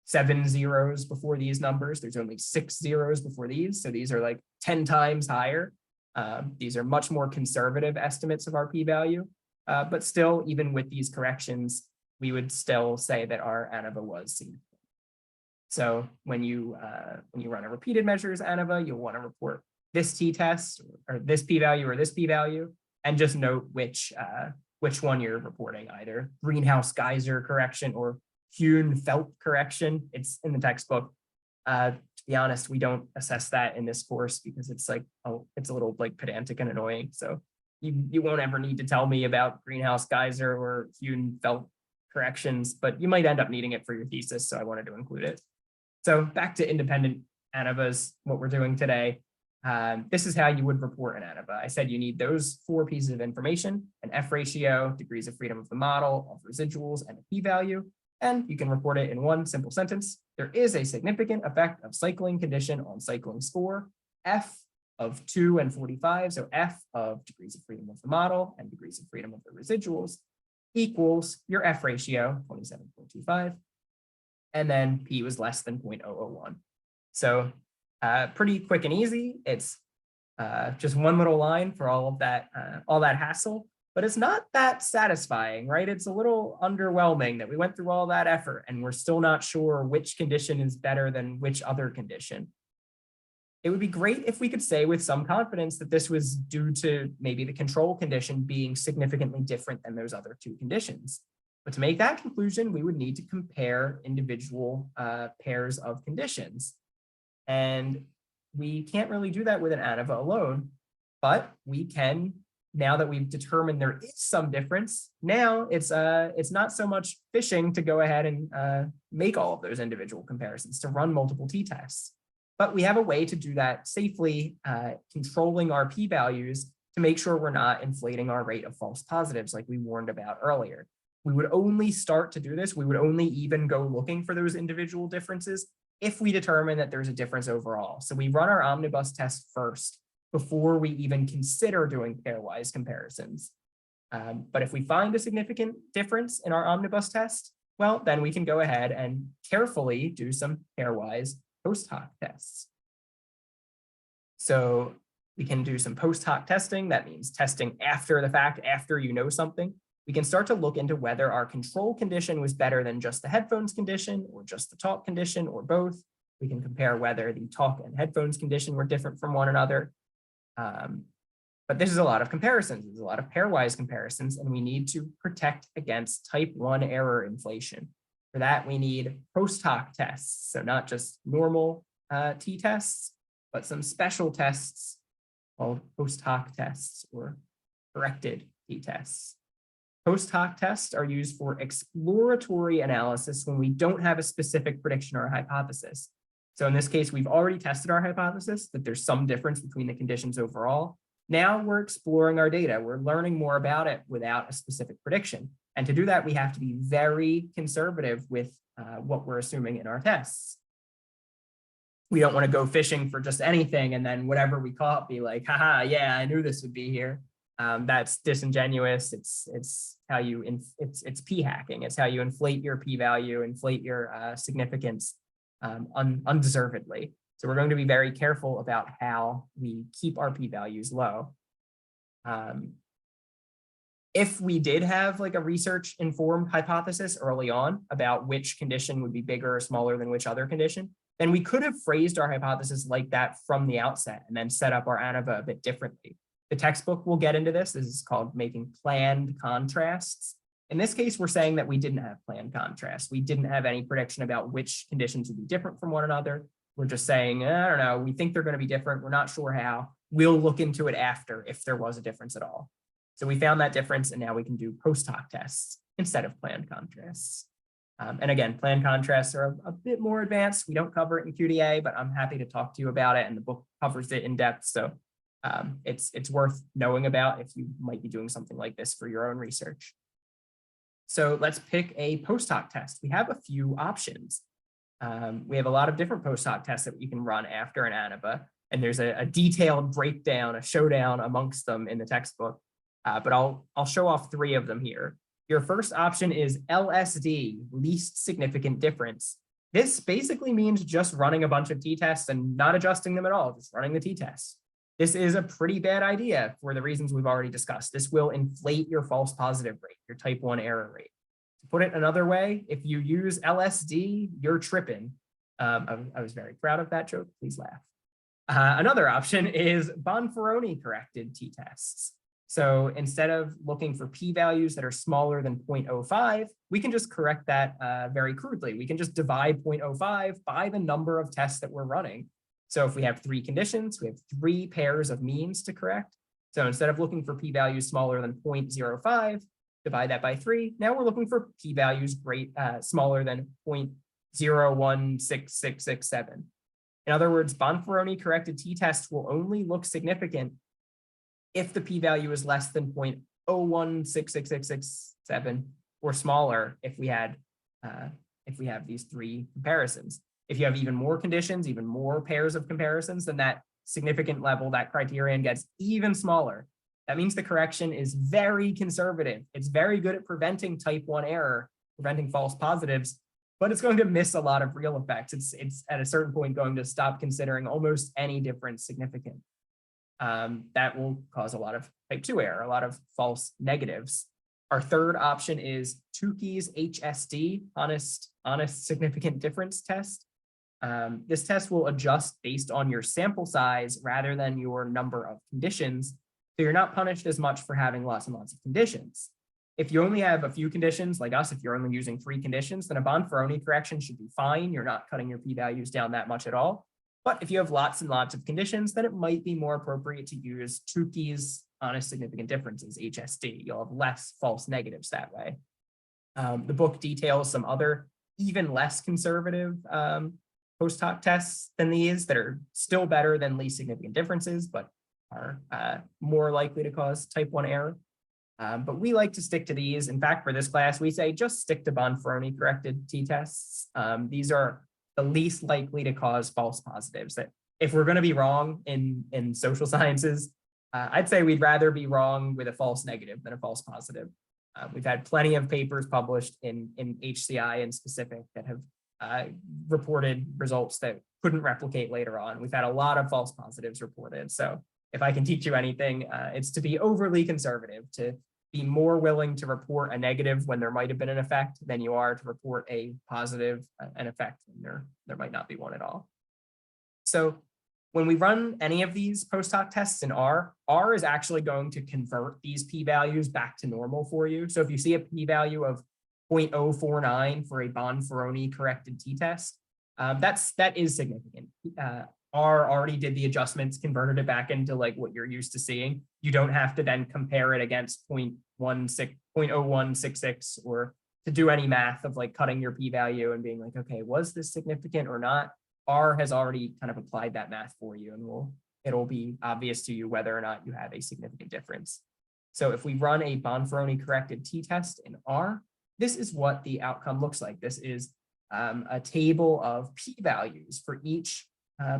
7 zeros before these numbers. There's only 6 zeros before these, so these are like 10 times higher. These are much more conservative estimates of our p-value, but still, even with these corrections, we would still say that our ANOVA was significant. So when you run a repeated measures ANOVA, you'll want to report this t-test, or this p-value, or this p-value, and just note which one you're reporting, either greenhouse geyser correction or Kuhn-Felt correction. It's in the textbook. To be honest, we don't assess that in this course because it's like, it's a little like pedantic and annoying. So you won't ever need to tell me about greenhouse geyser or Kuhn-Felt corrections, but you might end up needing it for your thesis, so I wanted to include it. So back to independent ANOVAs, what we're doing today. This is how you would report an ANOVA. I said you need those 4 pieces of information: an F ratio, degrees of freedom of the model, of residuals, and a p-value. And you can report it in one simple sentence. There is a significant effect of cycling condition on cycling score, F of 2 and 45. So F of degrees of freedom of the model and degrees of freedom of the residuals equals your F ratio, 27.25. And then P was less than 0.001. So pretty quick and easy. It's just one little line for all that hassle, but it's not that satisfying, right? It's a little underwhelming that we went through all that effort and we're still not sure which condition is better than which other condition. It would be great if we could say with some confidence that this was due to maybe the control condition being significantly different than those other 2 conditions. But to make that conclusion, we would need to compare individual pairs of conditions. And we can't really do that with an ANOVA alone, but we can, now that we've determined there is some difference. Now it's not so much fishing to go ahead and make all of those individual comparisons, to run multiple t-tests. But we have a way to do that safely, controlling our p-values to make sure we're not inflating our rate of false positives like we warned about earlier. We would only start to do this, we would only even go looking for those individual differences if we determine that there's a difference overall. So we run our omnibus test first before we even consider doing pairwise comparisons. But if we find a significant difference in our omnibus test, well, then we can go ahead and carefully do some pairwise post hoc tests. So we can do some post hoc testing. That means testing after the fact, after you know something. We can start to look into whether our control condition was better than just the headphones condition or just the talk condition or both. We can compare whether the talk and headphones condition were different from one another. But this is a lot of comparisons. There's a lot of pairwise comparisons, and we need to protect against type 1 error inflation. For that, we need post hoc tests. So not just normal t-tests, but some special tests called post hoc tests or corrected t-tests. Post hoc tests are used for exploratory analysis when we don't have a specific prediction or hypothesis. So in this case, we've already tested our hypothesis that there's some difference between the conditions overall. Now we're exploring our data. We're learning more about it without a specific prediction. And to do that, we have to be very conservative with what we're assuming in our tests. We don't want to go fishing for just anything and then whatever we caught be like, haha, yeah, I knew this would be here. That's disingenuous. It's how you it's p hacking. It's how you inflate your p-value, inflate your significance undeservedly. So we're going to be very careful about how we keep our p-values low. If we did have like a research informed hypothesis early on about which condition would be bigger or smaller than which other condition, then we could have phrased our hypothesis like that from the outset and then set up our ANOVA a bit differently. The textbook will get into this. This is called making planned contrasts. In this case, we're saying that we didn't have planned contrasts. We didn't have any prediction about which conditions would be different from one another. We're just saying, I don't know, we think they're going to be different. We're not sure how. We'll look into it after if there was a difference at all. So we found that difference, and now we can do post hoc tests instead of planned contrasts. And again, planned contrasts are a bit more advanced. We don't cover it in QDA, but I'm happy to talk to you about it, and the book covers it in depth. So it's worth knowing about if you might be doing something like this for your own research. So let's pick a post hoc test. We have a few options. We have a lot of different post hoc tests that you can run after an ANOVA, and there's a detailed breakdown, a showdown amongst them in the textbook. But I'll show off 3 of them here. Your first option is LSD, least significant difference. This basically means just running a bunch of t-tests and not adjusting them at all, just running the t-tests. This is a pretty bad idea for the reasons we've already discussed. This will inflate your false positive rate, your type 1 error rate. To put it another way, if you use LSD, you're tripping. I was very proud of that joke. Please laugh. Another option is Bonferroni corrected t-tests. So instead of looking for p-values that are smaller than 0.05, we can just correct that very crudely. We can just divide 0.05 by the number of tests that we're running. So if we have 3 conditions, we have 3 pairs of means to correct. So instead of looking for p-values smaller than 0.05, divide that by 3. Now we're looking for p-values smaller than 0.016667. In other words, Bonferroni corrected t-tests will only look significant if the p-value is less than 0.016667 or smaller if we have these 3 comparisons. If you have even more conditions, even more pairs of comparisons, then that significant level, that criterion gets even smaller. That means the correction is very conservative. It's very good at preventing type 1 error, preventing false positives, but it's going to miss a lot of real effects. It's at a certain point going to stop considering almost any difference significant. That will cause a lot of type 2 error, a lot of false negatives. Our third option is Tukey's HSD, honest significant difference test. This test will adjust based on your sample size rather than your number of conditions. So you're not punished as much for having lots and lots of conditions. If you only have a few conditions, like us, if you're only using 3 conditions, then a Bonferroni correction should be fine. You're not cutting your p-values down that much at all. But if you have lots and lots of conditions, then it might be more appropriate to use Tukey's honest significant differences, HSD. You'll have less false negatives that way. The book details some other even less conservative post hoc tests than these that are still better than least significant differences, but are more likely to cause type 1 error. But we like to stick to these. In fact, for this class, we say just stick to Bonferroni corrected t-tests. These are the least likely to cause false positives. That if we're going to be wrong in social sciences, I'd say we'd rather be wrong with a false negative than a false positive. We've had plenty of papers published in HCI in specific that have reported results that couldn't replicate later on. We've had a lot of false positives reported. So if I can teach you anything, it's to be overly conservative, to be more willing to report a negative when there might have been an effect than you are to report a positive, an effect when there might not be one at all. So when we run any of these post hoc tests in R is actually going to convert these p-values back to normal for you. So if you see a p-value of 0.049 for a Bonferroni corrected t-test, that is significant. R already did the adjustments, converted it back into like what you're used to seeing. You don't have to then compare it against 0.0166 or to do any math of like cutting your p-value and being like, okay, was this significant or not? R has already kind of applied that math for you, and it'll be obvious to you whether or not you have a significant difference. So if we run a Bonferroni corrected t-test in R, this is what the outcome looks like. This is a table of p-values for each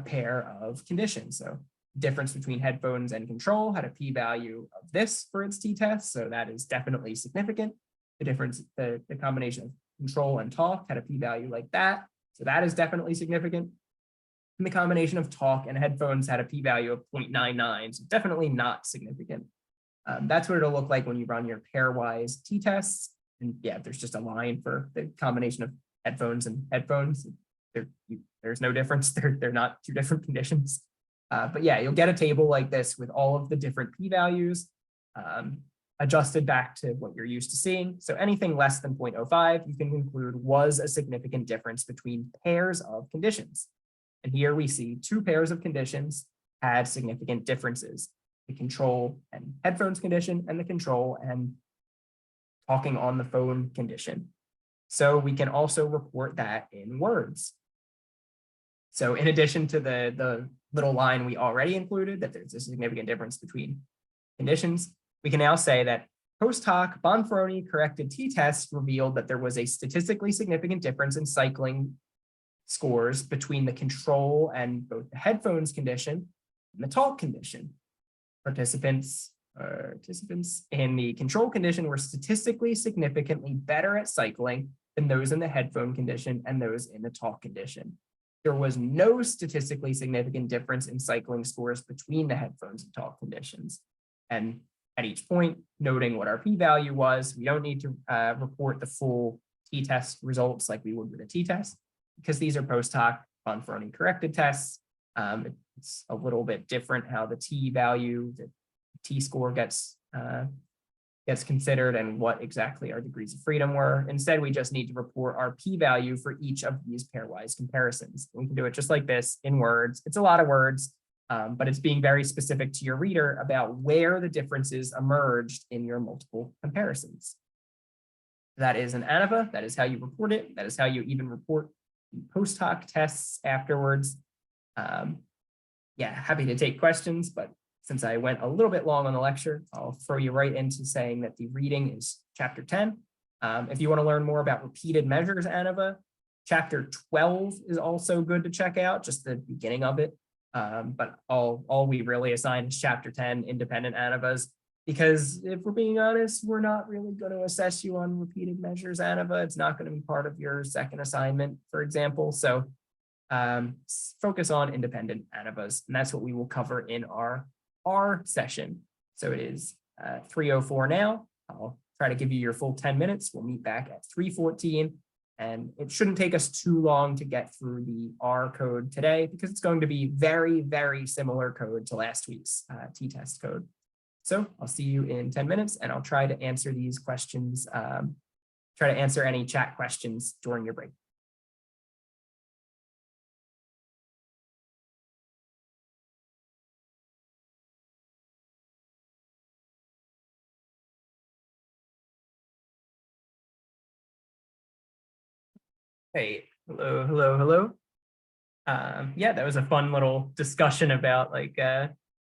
pair of conditions. So difference between headphones and control had a p-value of this for its t-test, so that is definitely significant. The difference, the combination of control and talk had a p-value like that, so that is definitely significant. And the combination of talk and headphones had a p-value of 0.99, so definitely not significant. That's what it'll look like when you run your pairwise t-tests. And yeah, there's just a line for the combination of headphones and headphones. There's no difference. They're not two different conditions. But yeah, you'll get a table like this with all of the different p-values adjusted back to what you're used to seeing. So anything less than 0.05, you can conclude was a significant difference between pairs of conditions. And here we see two pairs of conditions had significant differences: the control and headphones condition and the control and talking on the phone condition. So we can also report that in words. So in addition to the little line we already included, that there's a significant difference between conditions, we can now say that post hoc Bonferroni corrected t-test revealed that there was a statistically significant difference in cycling scores between the control and both the headphones condition and the talk condition. Participants in the control condition were statistically significantly better at cycling than those in the headphone condition and those in the talk condition. There was no statistically significant difference in cycling scores between the headphones and talk conditions. And at each point, noting what our p-value was, we don't need to report the full t-test results like we would with a t-test, because these are post hoc Bonferroni corrected tests. It's a little bit different how the t-value, the t-score gets considered and what exactly our degrees of freedom were. Instead, we just need to report our p-value for each of these pairwise comparisons. We can do it just like this in words. It's a lot of words, but it's being very specific to your reader about where the differences emerged in your multiple comparisons. That is an ANOVA. That is how you report it. That is how you even report post hoc tests afterwards. Yeah, happy to take questions, but since I went a little bit long on the lecture, I'll throw you right into saying that the reading is chapter 10. If you want to learn more about repeated measures ANOVA, chapter 12 is also good to check out, just the beginning of it. But all we really assign is chapter 10, independent ANOVAs, because if we're being honest, we're not really going to assess you on repeated measures ANOVA. It's not going to be part of your second assignment, for example. So focus on independent ANOVAs, and that's what we will cover in our R session. So it is 3:04 now. I'll try to give you your full 10 minutes. We'll meet back at 3:14, and it shouldn't take us too long to get through the R code today, because it's going to be very, very similar code to last week's t-test code. So I'll see you in 10 minutes, and I'll try to answer these questions, try to answer any chat questions during your break. Hey, hello. Yeah, that was a fun little discussion about like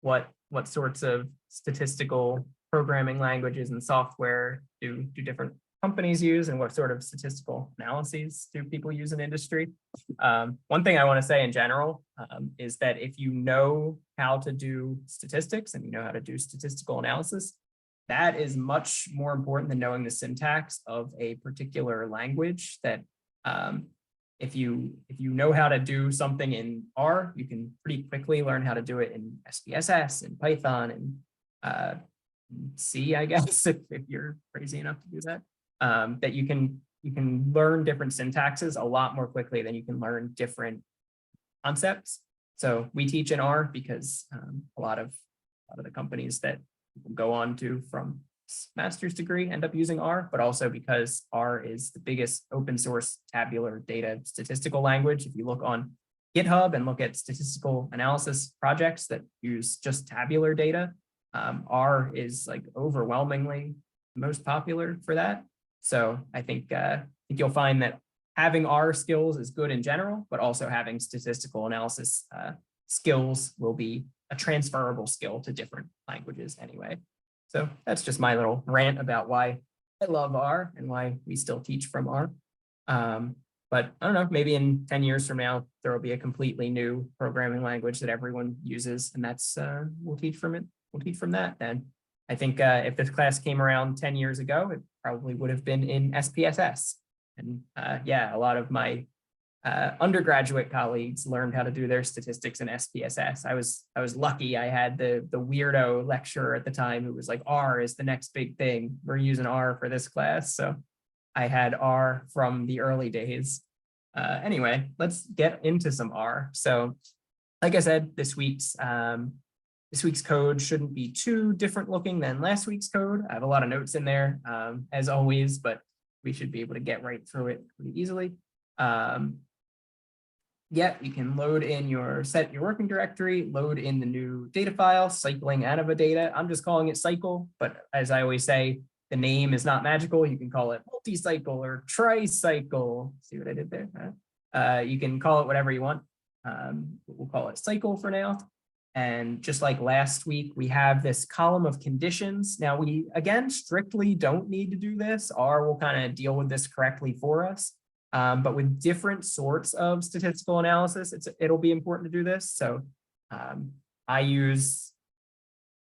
what sorts of statistical programming languages and software do different companies use, and what sort of statistical analyses do people use in industry. One thing I want to say in general is that if you know how to do statistics and you know how to do statistical analysis, that is much more important than knowing the syntax of a particular language. That if you know how to do something in R, you can pretty quickly learn how to do it in SPSS and Python and C, I guess, if you're crazy enough to do that. That you can learn different syntaxes a lot more quickly than you can learn different concepts. So we teach in R because a lot of the companies that people go on to from master's degree end up using R, but also because R is the biggest open source tabular data statistical language. If you look on GitHub and look at statistical analysis projects that use just tabular data, R is like overwhelmingly most popular for that. So I think you'll find that having R skills is good in general, but also having statistical analysis skills will be a transferable skill to different languages anyway. So that's just my little rant about why I love R and why we still teach from R. But I don't know, maybe in 10 years from now, there will be a completely new programming language that everyone uses, and that's we'll teach from it. We'll teach from that then. I think if this class came around 10 years ago, it probably would have been in SPSS. And yeah, a lot of my undergraduate colleagues learned how to do their statistics in SPSS. I was lucky. I had the weirdo lecturer at the time who was like, R is the next big thing. We're using R for this class. So I had R from the early days. Anyway, let's get into some R. So like I said, this week's code shouldn't be too different looking than last week's code. I have a lot of notes in there, as always, but we should be able to get right through it pretty easily. Yeah, you can load in your working directory, load in the new data file, cycling ANOVA data. I'm just calling it cycle, but as I always say, the name is not magical. You can call it multi-cycle or tricycle. See what I did there? You can call it whatever you want. We'll call it cycle for now. And just like last week, we have this column of conditions. Now we, again, strictly don't need to do this. R will kind of deal with this correctly for us. But with different sorts of statistical analysis, it'll be important to do this. So I use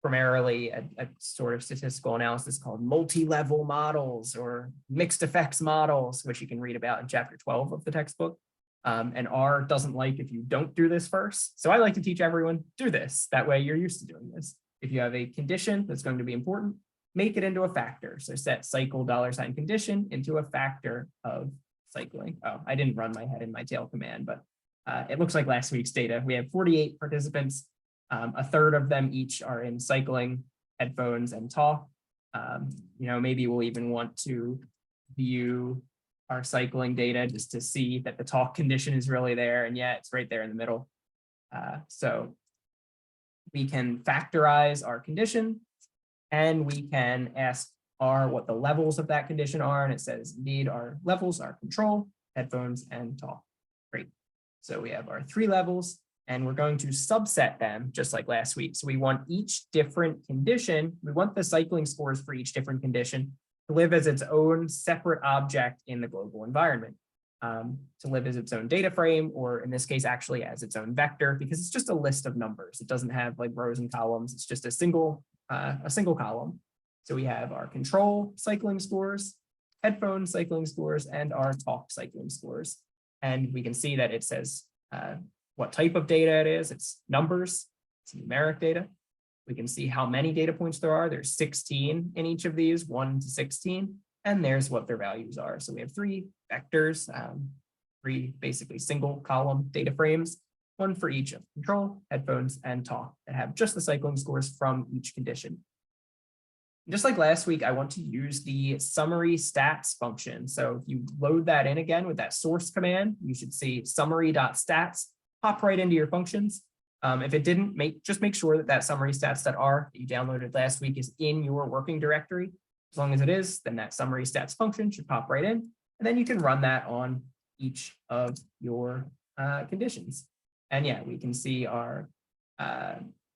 primarily a sort of statistical analysis called multi-level models or mixed effects models, which you can read about in chapter 12 of the textbook. And R doesn't like if you don't do this first. So I like to teach everyone, do this. That way you're used to doing this. If you have a condition that's going to be important, make it into a factor. So set cycle $condition into a factor of cycling. Oh, I didn't run my head in my tail command, but it looks like last week's data. We have 48 participants. A third of them each are in cycling, headphones, and talk. Maybe we'll even want to view our cycling data just to see that the talk condition is really there. And yeah, it's right there in the middle. So we can factorize our condition and we can ask R what the levels of that condition are. And it says indeed our levels are control, headphones, and talk. Great. So we have our 3 levels and we're going to subset them just like last week. So we want each different condition. We want the cycling scores for each different condition to live as its own separate object in the global environment, to live as its own data frame, or in this case, actually as its own vector, because it's just a list of numbers. It doesn't have like rows and columns. It's just a single column. So we have our control cycling scores, headphone cycling scores, and our talk cycling scores. And we can see that it says what type of data it is. It's numbers, it's numeric data. We can see how many data points there are. There's 16 in each of these, 1 to 16, and there's what their values are. So we have 3 vectors, 3 basically single column data frames, 1 for each of control, headphones, and talk that have just the cycling scores from each condition. Just like last week, I want to use the summary stats function. So if you load that in again with that source command, you should see summary.stats pop right into your functions. If it didn't, just make sure that summary stats.r that you downloaded last week is in your working directory. As long as it is, then that summary stats function should pop right in. And then you can run that on each of your conditions. And yeah, we can see our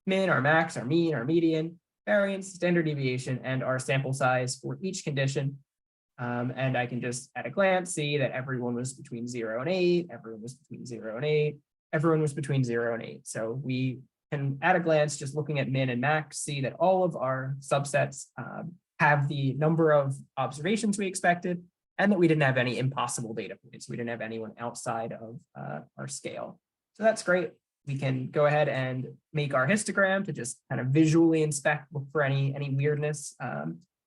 min, our max, our mean, our median, variance, standard deviation, and our sample size for each condition. And I can just at a glance see that everyone was between 0 and 8, everyone was between 0 and 8, everyone was between 0 and 8. So we can at a glance, just looking at min and max, see that all of our subsets have the number of observations we expected, and that we didn't have any impossible data points. We didn't have anyone outside of our scale. So that's great. We can go ahead and make our histogram to just kind of visually inspect, look for any weirdness,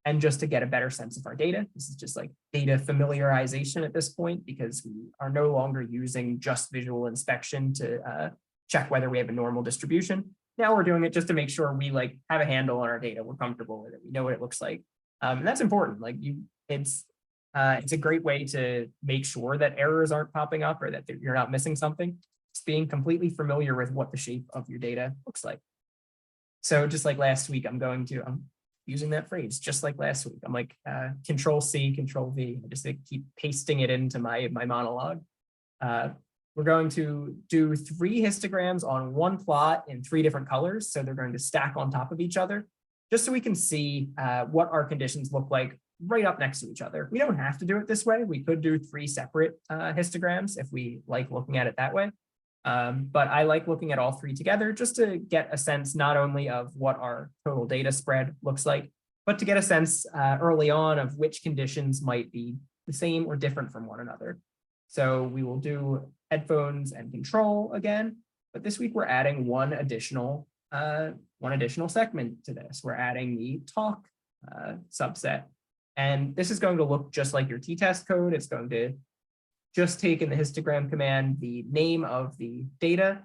and just to get a better sense of our data. This is just like data familiarization at this point, because we are no longer using just visual inspection to check whether we have a normal distribution. Now we're doing it just to make sure we like have a handle on our data. We're comfortable with it. We know what it looks like. And that's important. Like it's a great way to make sure that errors aren't popping up or that you're not missing something. Just being completely familiar with what the shape of your data looks like. So just like last week, I'm using that phrase, just like last week. I'm like, Control C, Control V. I just keep pasting it into my monologue. We're going to do 3 histograms on one plot in 3 different colors. So they're going to stack on top of each other, just so we can see what our conditions look like right up next to each other. We don't have to do it this way. We could do 3 separate histograms if we like looking at it that way. But I like looking at all 3 together just to get a sense not only of what our total data spread looks like, but to get a sense early on of which conditions might be the same or different from one another. So we will do headphones and control again, but this week we're adding one additional segment to this. We're adding the talk subset. And this is going to look just like your t-test code. It's going to just take in the histogram command the name of the data.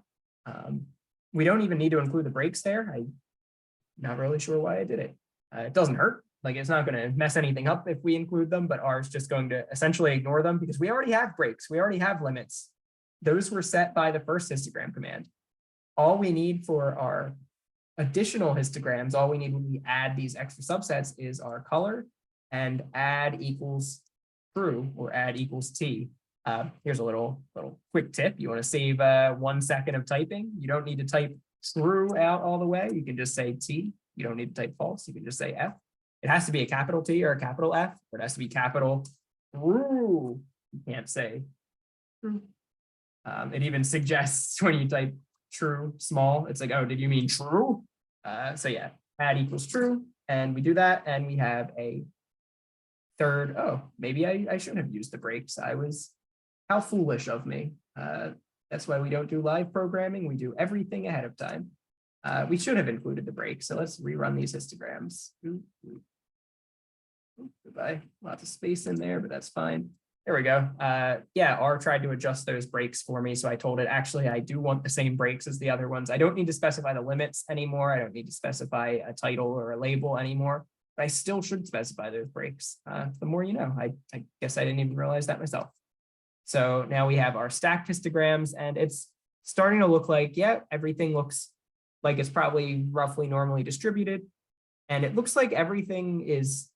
We don't even need to include the breaks there. I'm not really sure why I did it. It doesn't hurt. Like it's not going to mess anything up if we include them, but R is just going to essentially ignore them because we already have breaks. We already have limits. Those were set by the first histogram command. All we need for our additional histograms, all we need when we add these extra subsets is our color and add equals true or add equals T. Here's a little quick tip. You want to save 1 second of typing. You don't need to type true out all the way. You can just say T. You don't need to type false. You can just say F. It has to be a capital T or a capital F, or it has to be capital true. You can't say true. It even suggests when you type true small, it's like, oh, did you mean true? So yeah, add equals true. And we do that, and we have a third. Oh, maybe I shouldn't have used the breaks. How foolish of me. That's why we don't do live programming. We do everything ahead of time. We should have included the break. So let's rerun these histograms. Goodbye. Lots of space in there, but that's fine. There we go. Yeah, R tried to adjust those breaks for me. So I told it, actually, I do want the same breaks as the other ones. I don't need to specify the limits anymore. I don't need to specify a title or a label anymore, but I still should specify those breaks. The more you know. I guess I didn't even realize that myself. So now we have our stacked histograms, and it's starting to look like, yeah, everything looks like it's probably roughly normally distributed. And it looks like everything is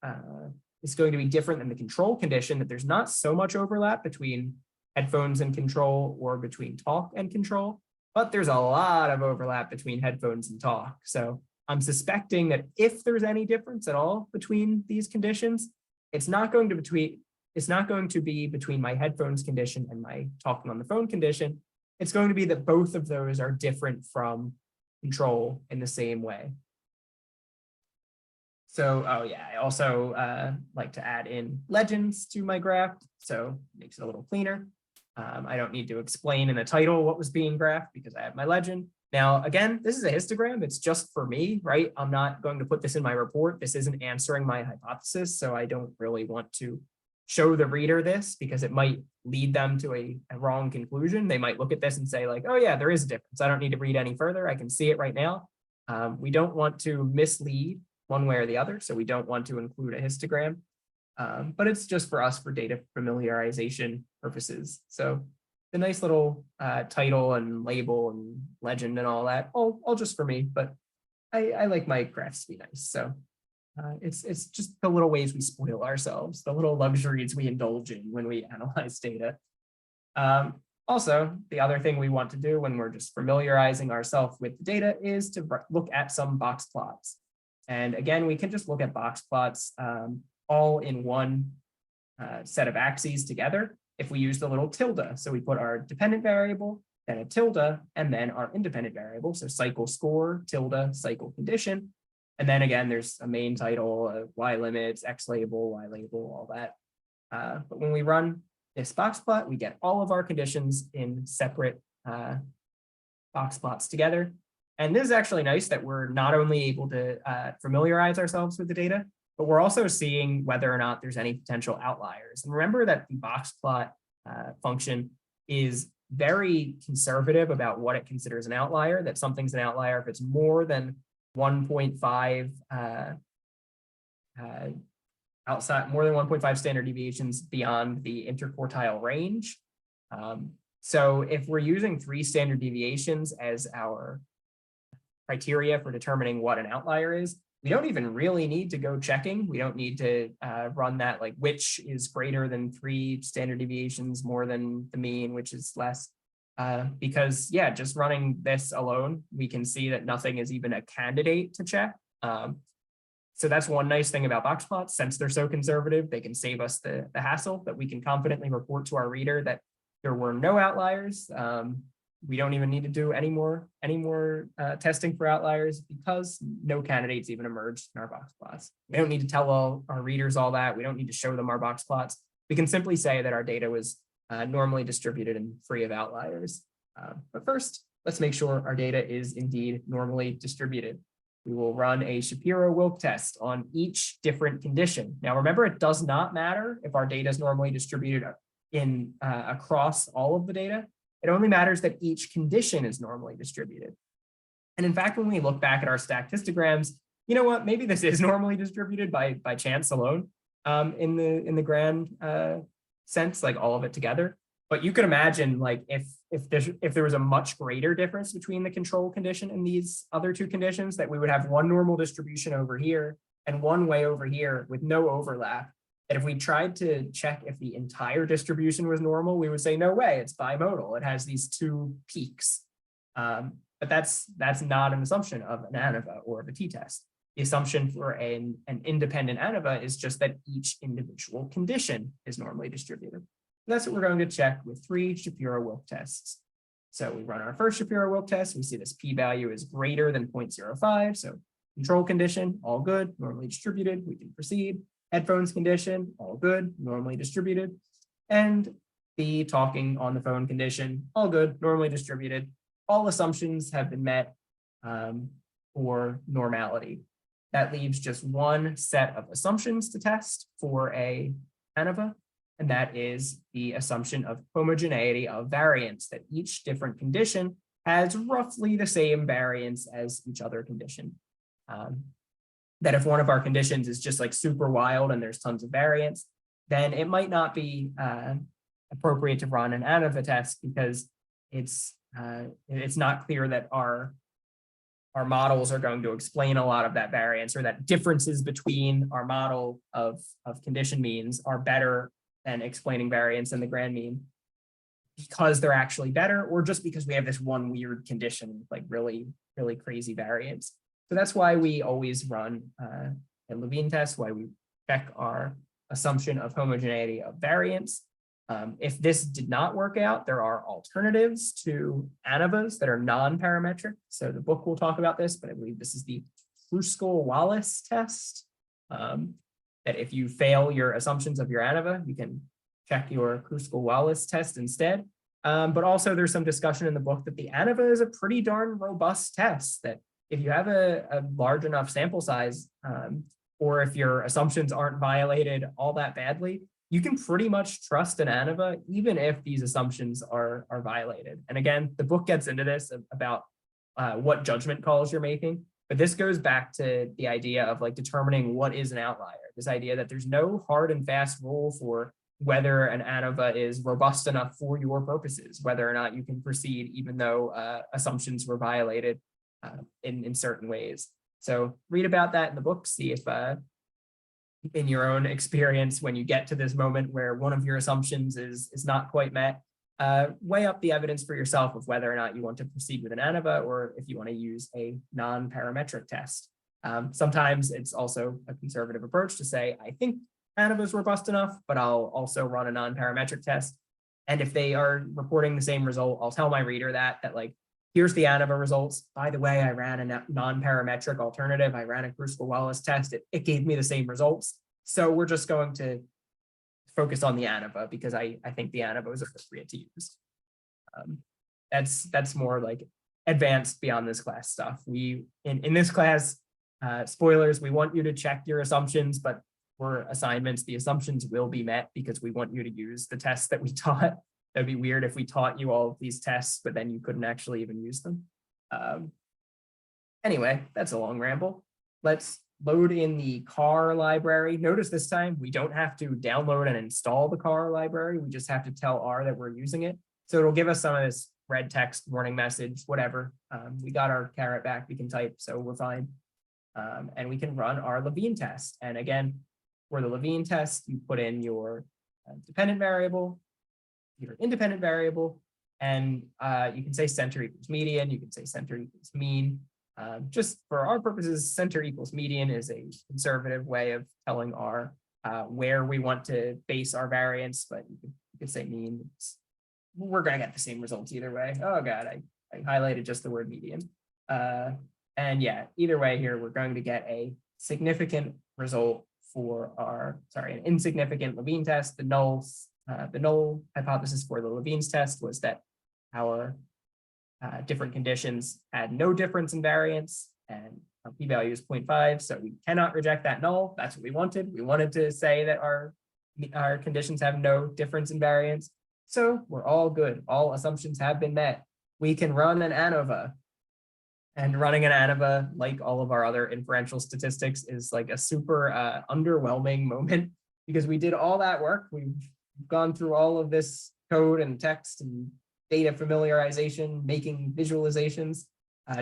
going to be different than the control condition, that there's not so much overlap between headphones and control or between talk and control, but there's a lot of overlap between headphones and talk. So I'm suspecting that if there's any difference at all between these conditions, it's not going to be between my headphones condition and my talking on the phone condition. It's going to be that both of those are different from control in the same way. So, oh yeah, I also like to add in legends to my graph, so it makes it a little cleaner. I don't need to explain in the title what was being graphed because I have my legend. Now, again, this is a histogram. It's just for me, right? I'm not going to put this in my report. This isn't answering my hypothesis, so I don't really want to show the reader this because it might lead them to a wrong conclusion. They might look at this and say like, oh yeah, there is a difference. I don't need to read any further. I can see it right now. We don't want to mislead one way or the other, so we don't want to include a histogram, but it's just for us for data familiarization purposes. So the nice little title and label and legend and all that, all just for me, but I like my graphs to be nice. So it's just the little ways we spoil ourselves, the little luxuries we indulge in when we analyze data. Also, the other thing we want to do when we're just familiarizing ourselves with the data is to look at some box plots. And again, we can just look at box plots all in one set of axes together if we use the little tilde. So we put our dependent variable, then a tilde, and then our independent variable. So cycle score, tilde, cycle condition. And then again, there's a main title, Y limits, X label, Y label, all that. But when we run this box plot, we get all of our conditions in separate box plots together. And this is actually nice that we're not only able to familiarize ourselves with the data, but we're also seeing whether or not there's any potential outliers. And remember that the box plot function is very conservative about what it considers an outlier, that something's an outlier if it's more than 1.5 more than 1.5 standard deviations beyond the interquartile range. So if we're using 3 standard deviations as our criteria for determining what an outlier is, we don't even really need to go checking. We don't need to run that, like, which is greater than 3 standard deviations more than the mean, which is less. Because, yeah, just running this alone, we can see that nothing is even a candidate to check. So that's one nice thing about box plots. Since they're so conservative, they can save us the hassle, that we can confidently report to our reader that there were no outliers. We don't even need to do any more testing for outliers, because no candidates even emerged in our box plots. We don't need to tell all our readers all that. We don't need to show them our box plots. We can simply say that our data was normally distributed and free of outliers. But first, let's make sure our data is indeed normally distributed. We will run a Shapiro-Wilk test on each different condition. Now, remember, it does not matter if our data is normally distributed in across all of the data. It only matters that each condition is normally distributed. And in fact, when we look back at our statistograms, you know what, maybe this is normally distributed by chance alone in the grand sense, like all of it together. But you could imagine, like, if there was a much greater difference between the control condition and these other 2 conditions, that we would have one normal distribution over here and one way over here with no overlap. That if we tried to check if the entire distribution was normal, we would say, no way, it's bimodal. It has these 2 peaks. But that's not an assumption of an ANOVA or of a t-test. The assumption for an independent ANOVA is just that each individual condition is normally distributed. That's what we're going to check with 3 Shapiro-Wilk tests. So we run our first Shapiro-Wilk test. We see this p-value is greater than 0.05. So control condition, all good, normally distributed. We can proceed. Headphones condition, all good, normally distributed. And the talking on the phone condition, all good, normally distributed. All assumptions have been met for normality. That leaves just one set of assumptions to test for a ANOVA, and that is the assumption of homogeneity of variance, that each different condition has roughly the same variance as each other condition. That if one of our conditions is just like super wild and there's tons of variance, then it might not be appropriate to run an ANOVA test, because it's not clear that our models are going to explain a lot of that variance, or that differences between our model of condition means are better than explaining variance in the grand mean, because they're actually better, or just because we have this one weird condition with like really, really crazy variance. So that's why we always run a Levine test, why we check our assumption of homogeneity of variance. If this did not work out, there are alternatives to ANOVAs that are non-parametric. So the book will talk about this, but I believe this is the Kruskal-Wallis test. That if you fail your assumptions of your ANOVA, you can check your Kruskal-Wallis test instead. But also there's some discussion in the book that the ANOVA is a pretty darn robust test, that if you have a large enough sample size, or if your assumptions aren't violated all that badly, you can pretty much trust an ANOVA, even if these assumptions are violated. And again, the book gets into this about what judgment calls you're making, but this goes back to the idea of like determining what is an outlier. This idea that there's no hard and fast rule for whether an ANOVA is robust enough for your purposes, whether or not you can proceed even though assumptions were violated in certain ways. So read about that in the book, see if in your own experience, when you get to this moment where one of your assumptions is not quite met, weigh up the evidence for yourself of whether or not you want to proceed with an ANOVA, or if you want to use a non-parametric test. Sometimes it's also a conservative approach to say, I think ANOVA is robust enough, but I'll also run a non-parametric test. And if they are reporting the same result, I'll tell my reader that like, here's the ANOVA results. By the way, I ran a non-parametric alternative. I ran a Kruskal-Wallis test. It gave me the same results. So we're just going to focus on the ANOVA because I think the ANOVA is appropriate to use. That's more like advanced beyond this class stuff. We in this class, spoilers, we want you to check your assumptions, but for assignments, the assumptions will be met because we want you to use the tests that we taught. That'd be weird if we taught you all of these tests, but then you couldn't actually even use them. Anyway, that's a long ramble. Let's load in the car library. Notice this time we don't have to download and install the car library. We just have to tell R that we're using it. So it'll give us some of this red text, warning message, whatever. We got our caret back, we can type, so we're fine. And we can run our Levine test. And again, for the Levine test, you put in your dependent variable, your independent variable, and you can say center equals median, you can say center equals mean. Just for our purposes, center equals median is a conservative way of telling R where we want to base our variance, but you could say mean. We're going to get the same results either way. Oh God, I highlighted just the word median. And yeah, either way here, we're going to get a significant result for our, sorry, an insignificant Levine test. The null hypothesis for the Levine's test was that our different conditions had no difference in variance, and our p-value is 0.5, so we cannot reject that null. That's what we wanted. We wanted to say that our conditions have no difference in variance. So we're all good. All assumptions have been met. We can run an ANOVA. And running an ANOVA, like all of our other inferential statistics, is like a super underwhelming moment, because we did all that work. We've gone through all of this code and text and data familiarization, making visualizations,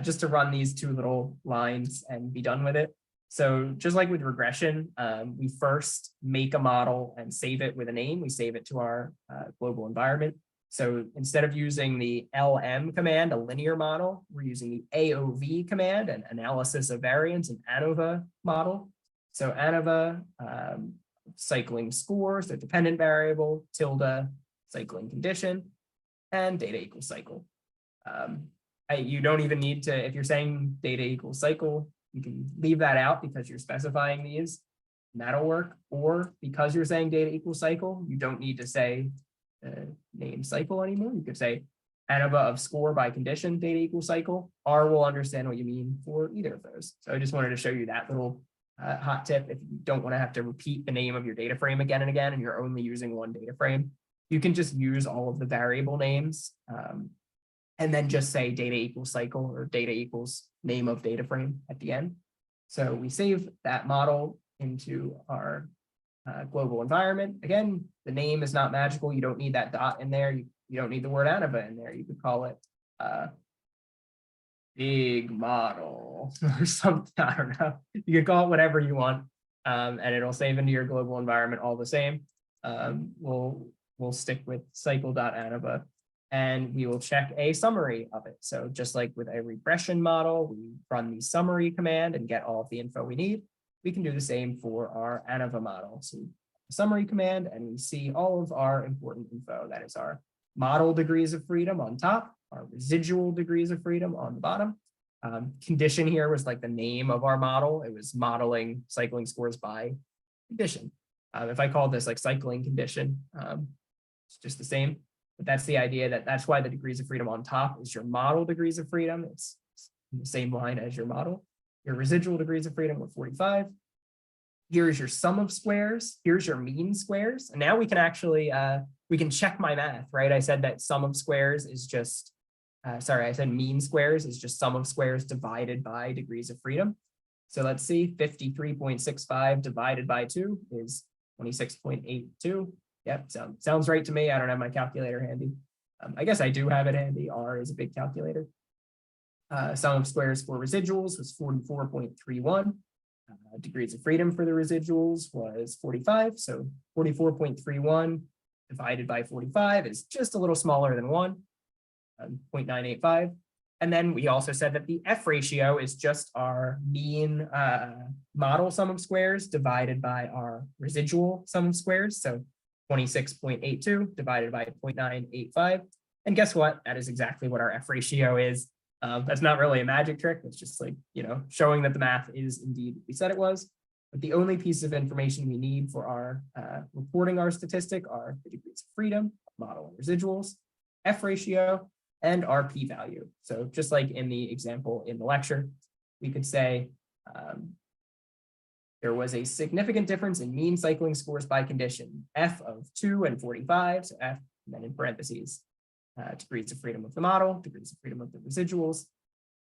just to run these two little lines and be done with it. So just like with regression, we first make a model and save it with a name. We save it to our global environment. So instead of using the LM command, a linear model, we're using the AOV command, an analysis of variance, an ANOVA model. So ANOVA, cycling score, so dependent variable, tilde, cycling condition, and data equals cycle. You don't even need to, if you're saying data equals cycle, you can leave that out because you're specifying these, and that'll work. Or because you're saying data equals cycle, you don't need to say name cycle anymore. You could say ANOVA of score by condition, data equals cycle. R will understand what you mean for either of those. So I just wanted to show you that little hot tip. If you don't want to have to repeat the name of your data frame again and again, and you're only using one data frame, you can just use all of the variable names and then just say data equals cycle or data equals name of data frame at the end. So we save that model into our global environment. Again, the name is not magical. You don't need that dot in there. You don't need the word ANOVA in there. You could call it big model or something. I don't know. You could call it whatever you want, and it'll save into your global environment all the same. We'll stick with cycle.ANOVA, and we will check a summary of it. So just like with a regression model, we run the summary command and get all of the info we need. We can do the same for our ANOVA model. So summary command, and we see all of our important info. That is our model degrees of freedom on top, our residual degrees of freedom on the bottom. Condition here was like the name of our model. It was modeling cycling scores by condition. If I called this like cycling condition, it's just the same. But that's the idea, that's why the degrees of freedom on top is your model degrees of freedom. It's in the same line as your model. Your residual degrees of freedom were 45. Here is your sum of squares. Here's your mean squares. And now we can actually, we can check my math, right? I said that sum of squares is just, sorry, I said mean squares is just sum of squares divided by degrees of freedom. So let's see, 53.65 divided by 2 is 26.82. Yep, sounds right to me. I don't have my calculator handy. I guess I do have it handy. R is a big calculator. Sum of squares for residuals was 44.31. Degrees of freedom for the residuals was 45. So 44.31 divided by 45 is just a little smaller than 1, 0.985. And then we also said that the F ratio is just our mean model sum of squares divided by our residual sum of squares. So 26.82 divided by 0.985. And guess what? That is exactly what our F ratio is. That's not really a magic trick. It's just like, showing that the math is indeed what we said it was. But the only piece of information we need for our reporting our statistic are the degrees of freedom, model and residuals, F ratio, and our p-value. So just like in the example in the lecture, we could say there was a significant difference in mean cycling scores by condition, F of 2 and 45. So F and then in parentheses, degrees of freedom of the model, degrees of freedom of the residuals,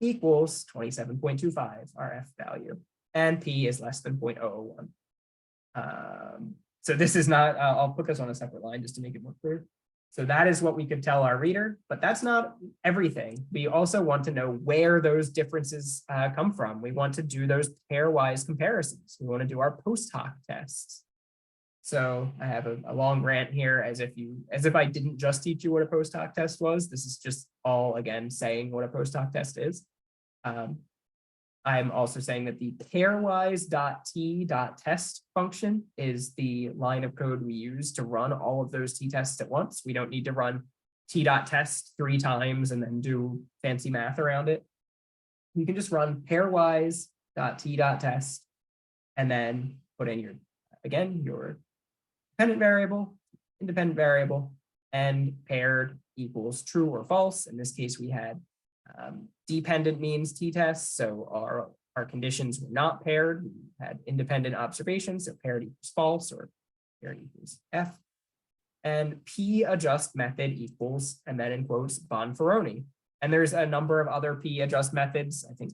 equals 27.25, our F value, and P is less than 0.001. So this is not, I'll put this on a separate line just to make it more clear. So that is what we could tell our reader, but that's not everything. We also want to know where those differences come from. We want to do those pairwise comparisons. We want to do our post hoc tests. So I have a long rant here as if I didn't just teach you what a post hoc test was. This is just all, again, saying what a post hoc test is. I'm also saying that the pairwise.t.test function is the line of code we use to run all of those t-tests at once. We don't need to run t.test 3 times and then do fancy math around it. You can just run pairwise.t.test and then put in your dependent variable, independent variable, and paired equals true or false. In this case, we had dependent means t-tests, so our conditions were not paired. We had independent observations, so paired equals false or paired equals F. And P adjust method equals, and then in quotes, Bonferroni. And there's a number of other P adjust methods. I think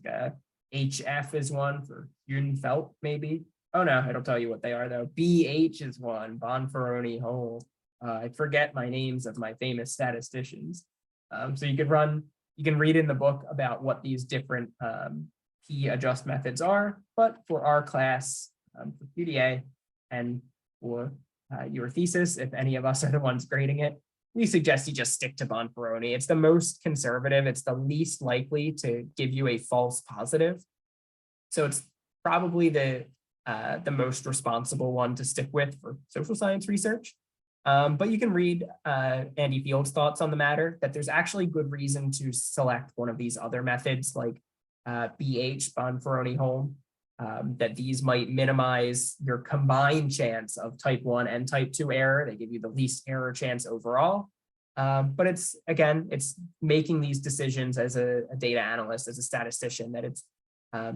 HF is one for Unfelt, maybe. Oh no, it'll tell you what they are though. BH is one, Bonferroni whole. I forget my names of my famous statisticians. So you can read in the book about what these different P adjust methods are, but for our class, for QDA and for your thesis, if any of us are the ones grading it, we suggest you just stick to Bonferroni. It's the most conservative. It's the least likely to give you a false positive. So it's probably the most responsible one to stick with for social science research. But you can read Andy Field's thoughts on the matter, that there's actually good reason to select one of these other methods like BH, Bonferroni-Holm, that these might minimize your combined chance of type 1 and type 2 error. They give you the least error chance overall. But it's making these decisions as a data analyst, as a statistician, that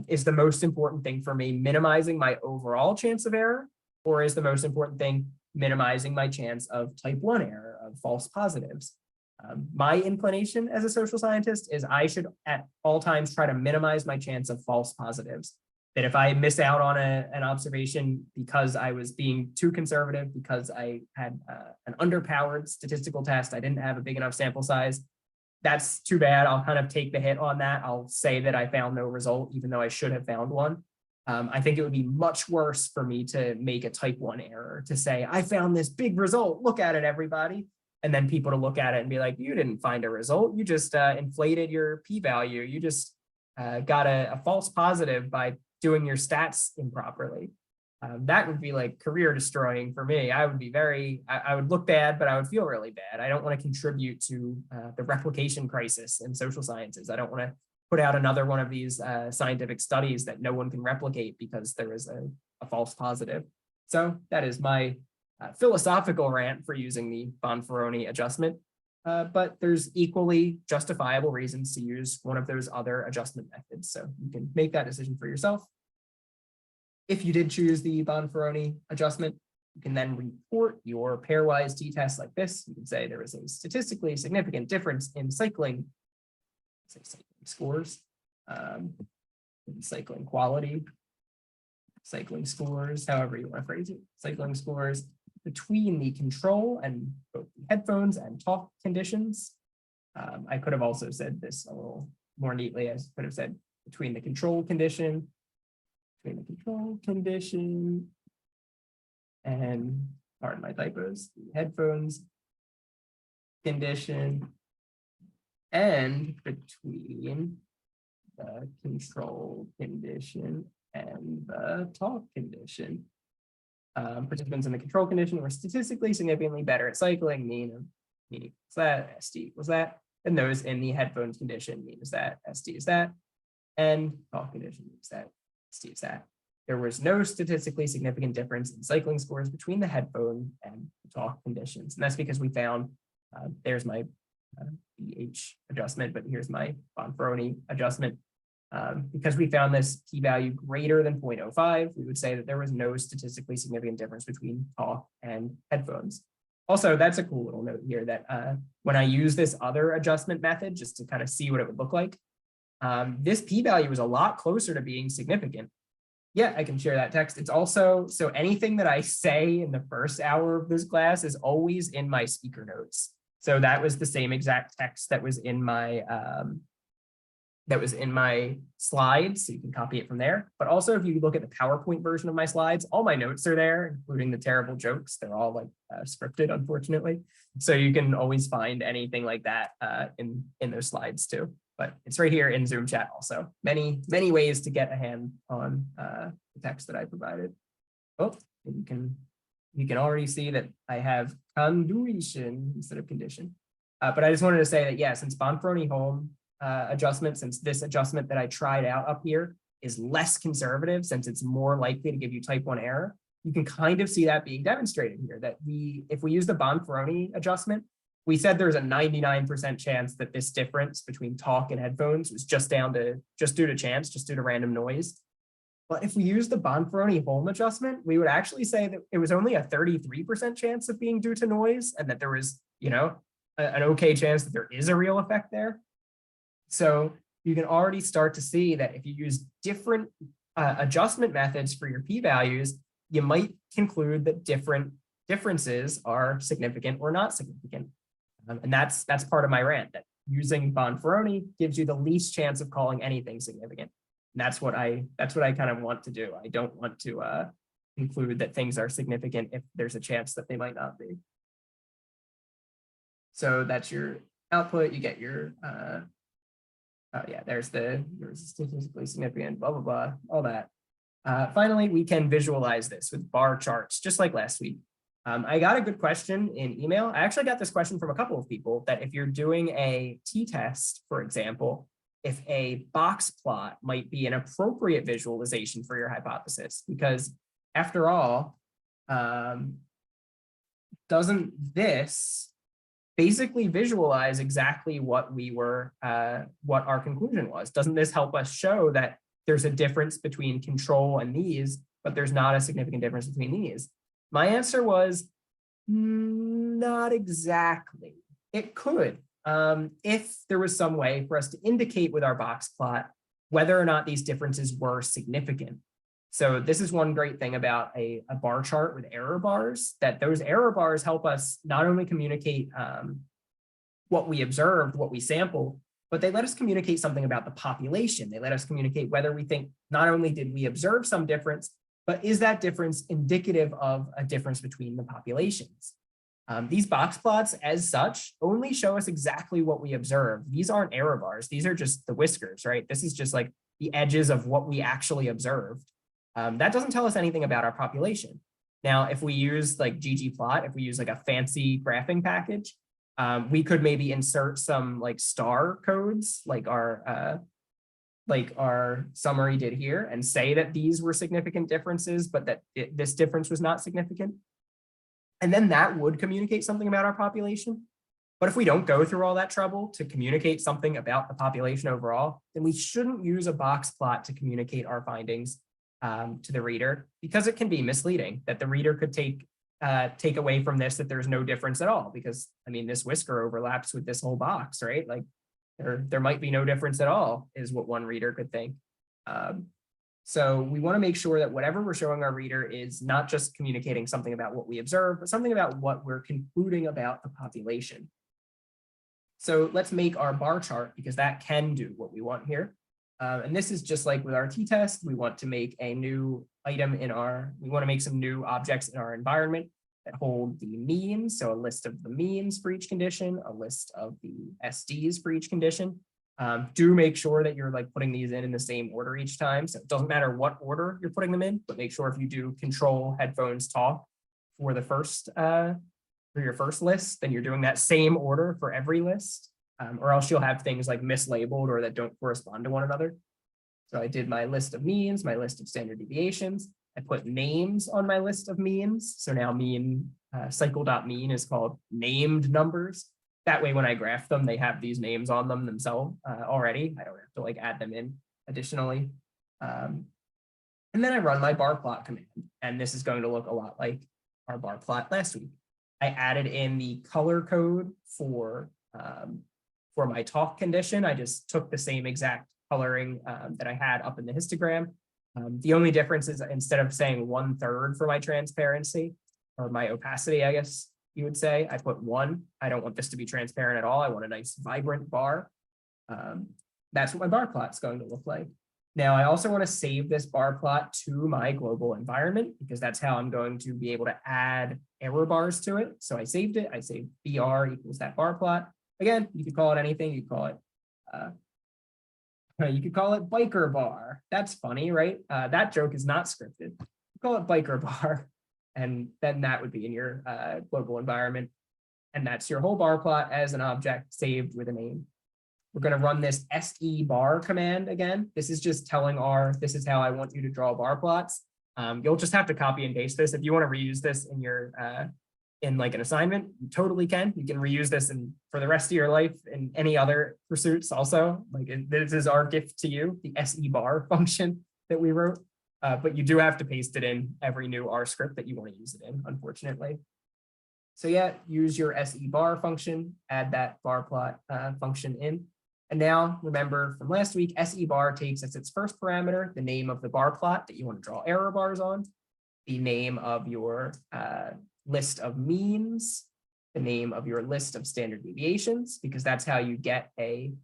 is the most important thing for me, minimizing my overall chance of error, or is the most important thing minimizing my chance of type 1 error, of false positives. My inclination as a social scientist is I should at all times try to minimize my chance of false positives. That if I miss out on an observation because I was being too conservative, because I had an underpowered statistical test, I didn't have a big enough sample size, that's too bad. I'll kind of take the hit on that. I'll say that I found no result, even though I should have found one. I think it would be much worse for me to make a type 1 error, to say, I found this big result, look at it, everybody. And then people to look at it and be like, you didn't find a result. You just inflated your p-value. You just got a false positive by doing your stats improperly. That would be like career destroying for me. I would be I would look bad, but I would feel really bad. I don't want to contribute to the replication crisis in social sciences. I don't want to put out another one of these scientific studies that no one can replicate because there is a false positive. So that is my philosophical rant for using the Bonferroni adjustment. But there's equally justifiable reasons to use one of those other adjustment methods. So you can make that decision for yourself. If you did choose the Bonferroni adjustment, you can then report your pairwise t-test like this. You can say there is a statistically significant difference in cycling scores, cycling quality, cycling scores, however you want to phrase it, cycling scores between the control and both the headphones and talk conditions. I could have also said this a little more neatly. I could have said between the control condition, and, pardon my typos, the headphones condition, and between the control condition and the talk condition. Participants in the control condition were statistically significantly better at cycling, mean equals that, ST equals that, and those in the headphones condition, mean is that, ST is that, and talk condition means that, ST is that. There was no statistically significant difference in cycling scores between the headphone and the talk conditions. And that's because we found, there's my BH adjustment, but here's my Bonferroni adjustment. Because we found this p-value greater than 0.05, we would say that there was no statistically significant difference between talk and headphones. Also, that's a cool little note here that when I use this other adjustment method, just to kind of see what it would look like, this p-value is a lot closer to being significant. Yeah, I can share that text. It's also, so anything that I say in the first hour of this class is always in my speaker notes. So that was the same exact text that was in my slides, so you can copy it from there. But also, if you look at the PowerPoint version of my slides, all my notes are there, including the terrible jokes. They're all like scripted, unfortunately. So you can always find anything like that in those slides too. But it's right here in Zoom chat also. Many ways to get a hand on the text that I provided. Oh, you can already see that I have conduition instead of condition. But I just wanted to say that, yeah, since Bonferroni-Holm adjustment, since this adjustment that I tried out up here is less conservative, since it's more likely to give you type 1 error, you can kind of see that being demonstrated here, that if we use the Bonferroni adjustment, we said there's a 99% chance that this difference between talk and headphones was just due to chance, just due to random noise. But if we use the Bonferroni-Holm adjustment, we would actually say that it was only a 33% chance of being due to noise, and that there was, an okay chance that there is a real effect there. So you can already start to see that if you use different adjustment methods for your p-values, you might conclude that differences are significant or not significant. And that's part of my rant, that using Bonferroni gives you the least chance of calling anything significant. And that's what I kind of want to do. I don't want to conclude that things are significant if there's a chance that they might not be. So that's your output. You get your there's statistically significant, blah, blah, blah, all that. Finally, we can visualize this with bar charts, just like last week. I got a good question in email. I actually got this question from a couple of people, that if you're doing a t-test, for example, if a box plot might be an appropriate visualization for your hypothesis, because after all, doesn't this basically visualize exactly what what our conclusion was? Doesn't this help us show that there's a difference between control and these, but there's not a significant difference between these? My answer was not exactly. It could, if there was some way for us to indicate with our box plot whether or not these differences were significant. So this is one great thing about a bar chart with error bars, that those error bars help us not only communicate what we observed, what we sampled, but they let us communicate something about the population. They let us communicate whether we think not only did we observe some difference, but is that difference indicative of a difference between the populations? These box plots, as such, only show us exactly what we observe. These aren't error bars. These are just the whiskers, right? This is just like the edges of what we actually observed. That doesn't tell us anything about our population. Now, if we use like ggplot, if we use like a fancy graphing package, we could maybe insert some like star codes, like our summary did here, and say that these were significant differences, but that this difference was not significant. And then that would communicate something about our population. But if we don't go through all that trouble to communicate something about the population overall, then we shouldn't use a box plot to communicate our findings to the reader, because it can be misleading, that the reader could take away from this that there's no difference at all, because I mean, this whisker overlaps with this whole box, right? Like there might be no difference at all, is what one reader could think. So we want to make sure that whatever we're showing our reader is not just communicating something about what we observe, but something about what we're concluding about the population. So let's make our bar chart, because that can do what we want here. And this is just like with our t-test. We want to make a new item we want to make some new objects in our environment that hold the means. So a list of the means for each condition, a list of the SDs for each condition. Do make sure that you're like putting these in the same order each time. So it doesn't matter what order you're putting them in, but make sure if you do control, headphones, talk for the first, for your first list, then you're doing that same order for every list. Or else you'll have things like mislabeled or that don't correspond to one another. So I did my list of means, my list of standard deviations. I put names on my list of means. So now cycle.mean is called named numbers. That way, when I graph them, they have these names on them themselves already. I don't have to like add them in additionally. And then I run my bar plot command. And this is going to look a lot like our bar plot last week. I added in the color code for my talk condition. I just took the same exact coloring that I had up in the histogram. The only difference is instead of saying 1/3 for my transparency or my opacity, I guess you would say, I put 1. I don't want this to be transparent at all. I want a nice vibrant bar. That's what my bar plot is going to look like. Now, I also want to save this bar plot to my global environment because that's how I'm going to be able to add error bars to it. So I saved it. I saved BR equals that bar plot. Again, you could call it anything. You could call it biker bar. That's funny, right? That joke is not scripted. Call it biker bar, and then that would be in your global environment. And that's your whole bar plot as an object saved with a name. We're going to run this se bar command again. This is just telling R, this is how I want you to draw bar plots. You'll just have to copy and paste this. If you want to reuse this in your in like an assignment, you totally can. You can reuse this for the rest of your life in any other pursuits also. Like this is our gift to you, the se bar function that we wrote. But you do have to paste it in every new R script that you want to use it in, unfortunately. So yeah, use your se bar function, add that bar plot function in. And now remember from last week, se bar takes as its first parameter the name of the bar plot that you want to draw error bars on, the name of your list of means, the name of your list of standard deviations, because that's how you get and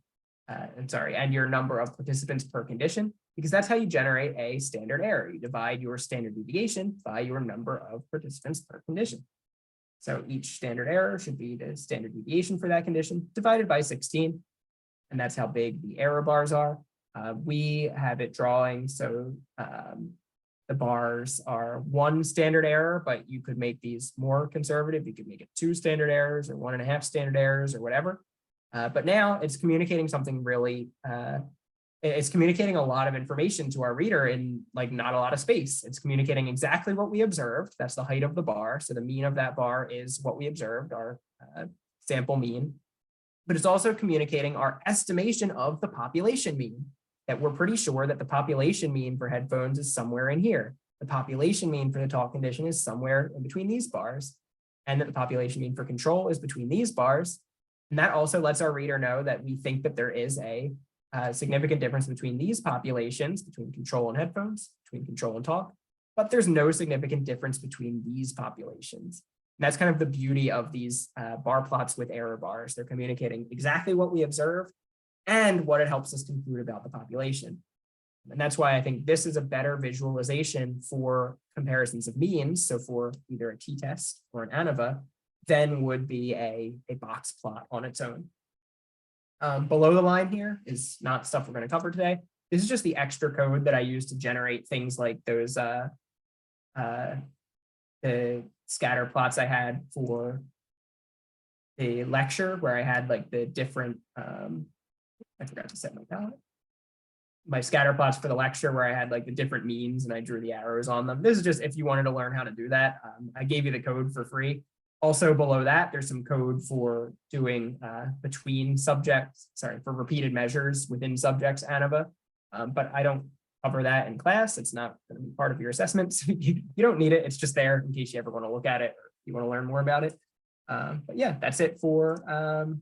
your number of participants per condition, because that's how you generate a standard error. You divide your standard deviation by your number of participants per condition. So each standard error should be the standard deviation for that condition divided by 16. And that's how big the error bars are. We have it drawing, so the bars are 1 standard error, but you could make these more conservative. You could make it 2 standard errors or 1.5 standard errors or whatever. But now it's communicating something really, it's communicating a lot of information to our reader in like not a lot of space. It's communicating exactly what we observed. That's the height of the bar. So the mean of that bar is what we observed, our sample mean. But it's also communicating our estimation of the population mean, that we're pretty sure that the population mean for headphones is somewhere in here. The population mean for the talk condition is somewhere in between these bars, and that the population mean for control is between these bars. And that also lets our reader know that we think that there is a significant difference between these populations, between control and headphones, between control and talk, but there's no significant difference between these populations. And that's kind of the beauty of these bar plots with error bars. They're communicating exactly what we observe and what it helps us conclude about the population. And that's why I think this is a better visualization for comparisons of means. So for either a t-test or an ANOVA, than would be a box plot on its own. Below the line here is not stuff we're going to cover today. This is just the extra code that I use to generate things like those the scatter plots I had for the lecture where I had like the different, I forgot to set my palette. My scatter plots for the lecture where I had like the different means and I drew the arrows on them. This is just if you wanted to learn how to do that. I gave you the code for free. Also below that, there's some code for doing between subjects, for repeated measures within subjects ANOVA, but I don't cover that in class. It's not going to be part of your assessments. You don't need it. It's just there in case you ever want to look at it or you want to learn more about it. But yeah, that's it for ANOVA.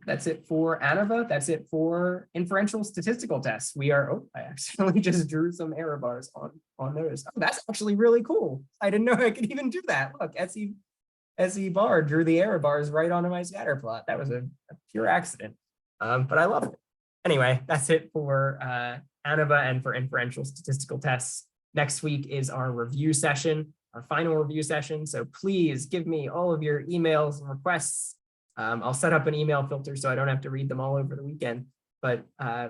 That's it for inferential statistical tests. We are, I accidentally just drew some error bars on those. Oh, that's actually really cool. I didn't know I could even do that. Look, SE bar drew the error bars right onto my scatter plot. That was a pure accident, but I love it. Anyway, that's it for ANOVA and for inferential statistical tests. Next week is our review session, our final review session. So please give me all of your emails and requests. I'll set up an email filter so I don't have to read them all over the weekend, but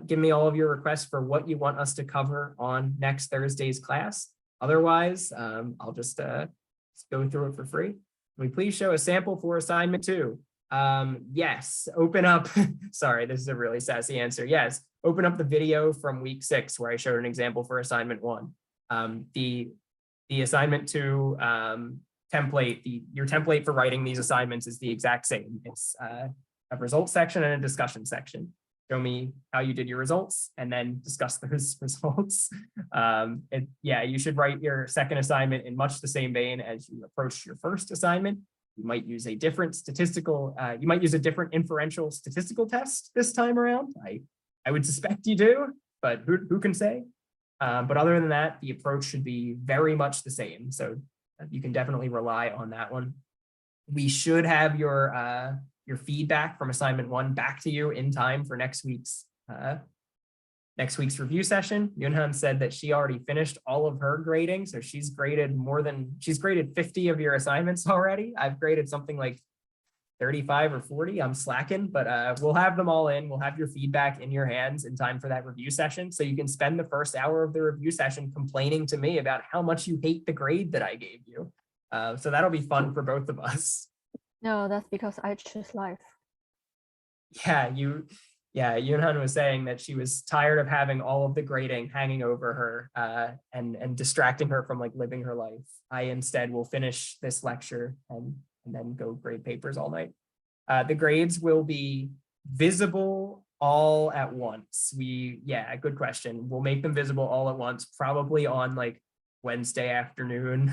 give me all of your requests for what you want us to cover on next Thursday's class. Otherwise, I'll just go through it for free. Can we please show a sample for assignment 2? Yes, open up, sorry, this is a really sassy answer. Yes, open up the video from week 6 where I showed an example for assignment 1. The assignment 2 template, your template for writing these assignments is the exact same. It's a results section and a discussion section. show me how you did your results, and then discuss those results. Yeah, you should write your second assignment in much the same vein as you approach your first assignment. You might use a different inferential statistical test this time around. I would suspect you do, but who can say? But other than that, the approach should be very much the same. So you can definitely rely on that one. We should have your feedback from assignment 1 back to you in time for next week's review session. Yunhan said that she already finished all of her grading, so she's graded 50 of your assignments already. I've graded something like 35 or 40. I'm slacking, but we'll have them all in. We'll have your feedback in your hands in time for that review session, so you can spend the first hour of the review session complaining to me about how much you hate the grade that I gave you. So that'll be fun for both of us. No, that's because I choose life. Yeah, Yunhan was saying that she was tired of having all of the grading hanging over her and distracting her from like living her life. I instead will finish this lecture and then go grade papers all night. The grades will be visible all at once. Good question. We'll make them visible all at once, probably on like Wednesday afternoon.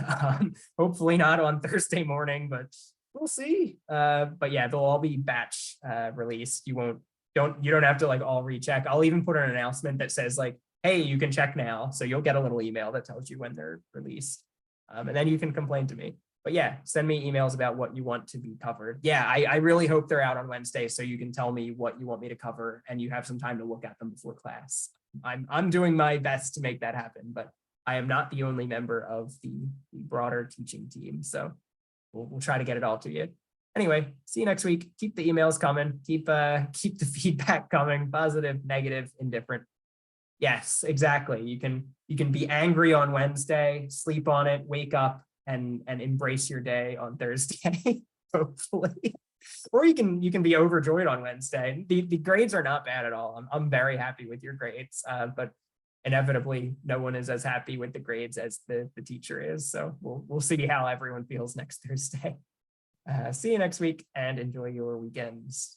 Hopefully not on Thursday morning, but we'll see. But yeah, they'll all be batch released. You don't have to like all recheck. I'll even put an announcement that says like, hey, you can check now. So you'll get a little email that tells you when they're released. And then you can complain to me. But yeah, send me emails about what you want to be covered. Yeah, I really hope they're out on Wednesday so you can tell me what you want me to cover and you have some time to look at them before class. I'm doing my best to make that happen, but I am not the only member of the broader teaching team. So we'll try to get it all to you. Anyway, see you next week. Keep the emails coming. Keep the feedback coming, positive, negative, indifferent. Yes, exactly. You can be angry on Wednesday, sleep on it, wake up, and embrace your day on Thursday, hopefully. Or you can be overjoyed on Wednesday. The grades are not bad at all. I'm very happy with your grades, but inevitably no one is as happy with the grades as the teacher is. So we'll see how everyone feels next Thursday. See you next week and enjoy your weekends.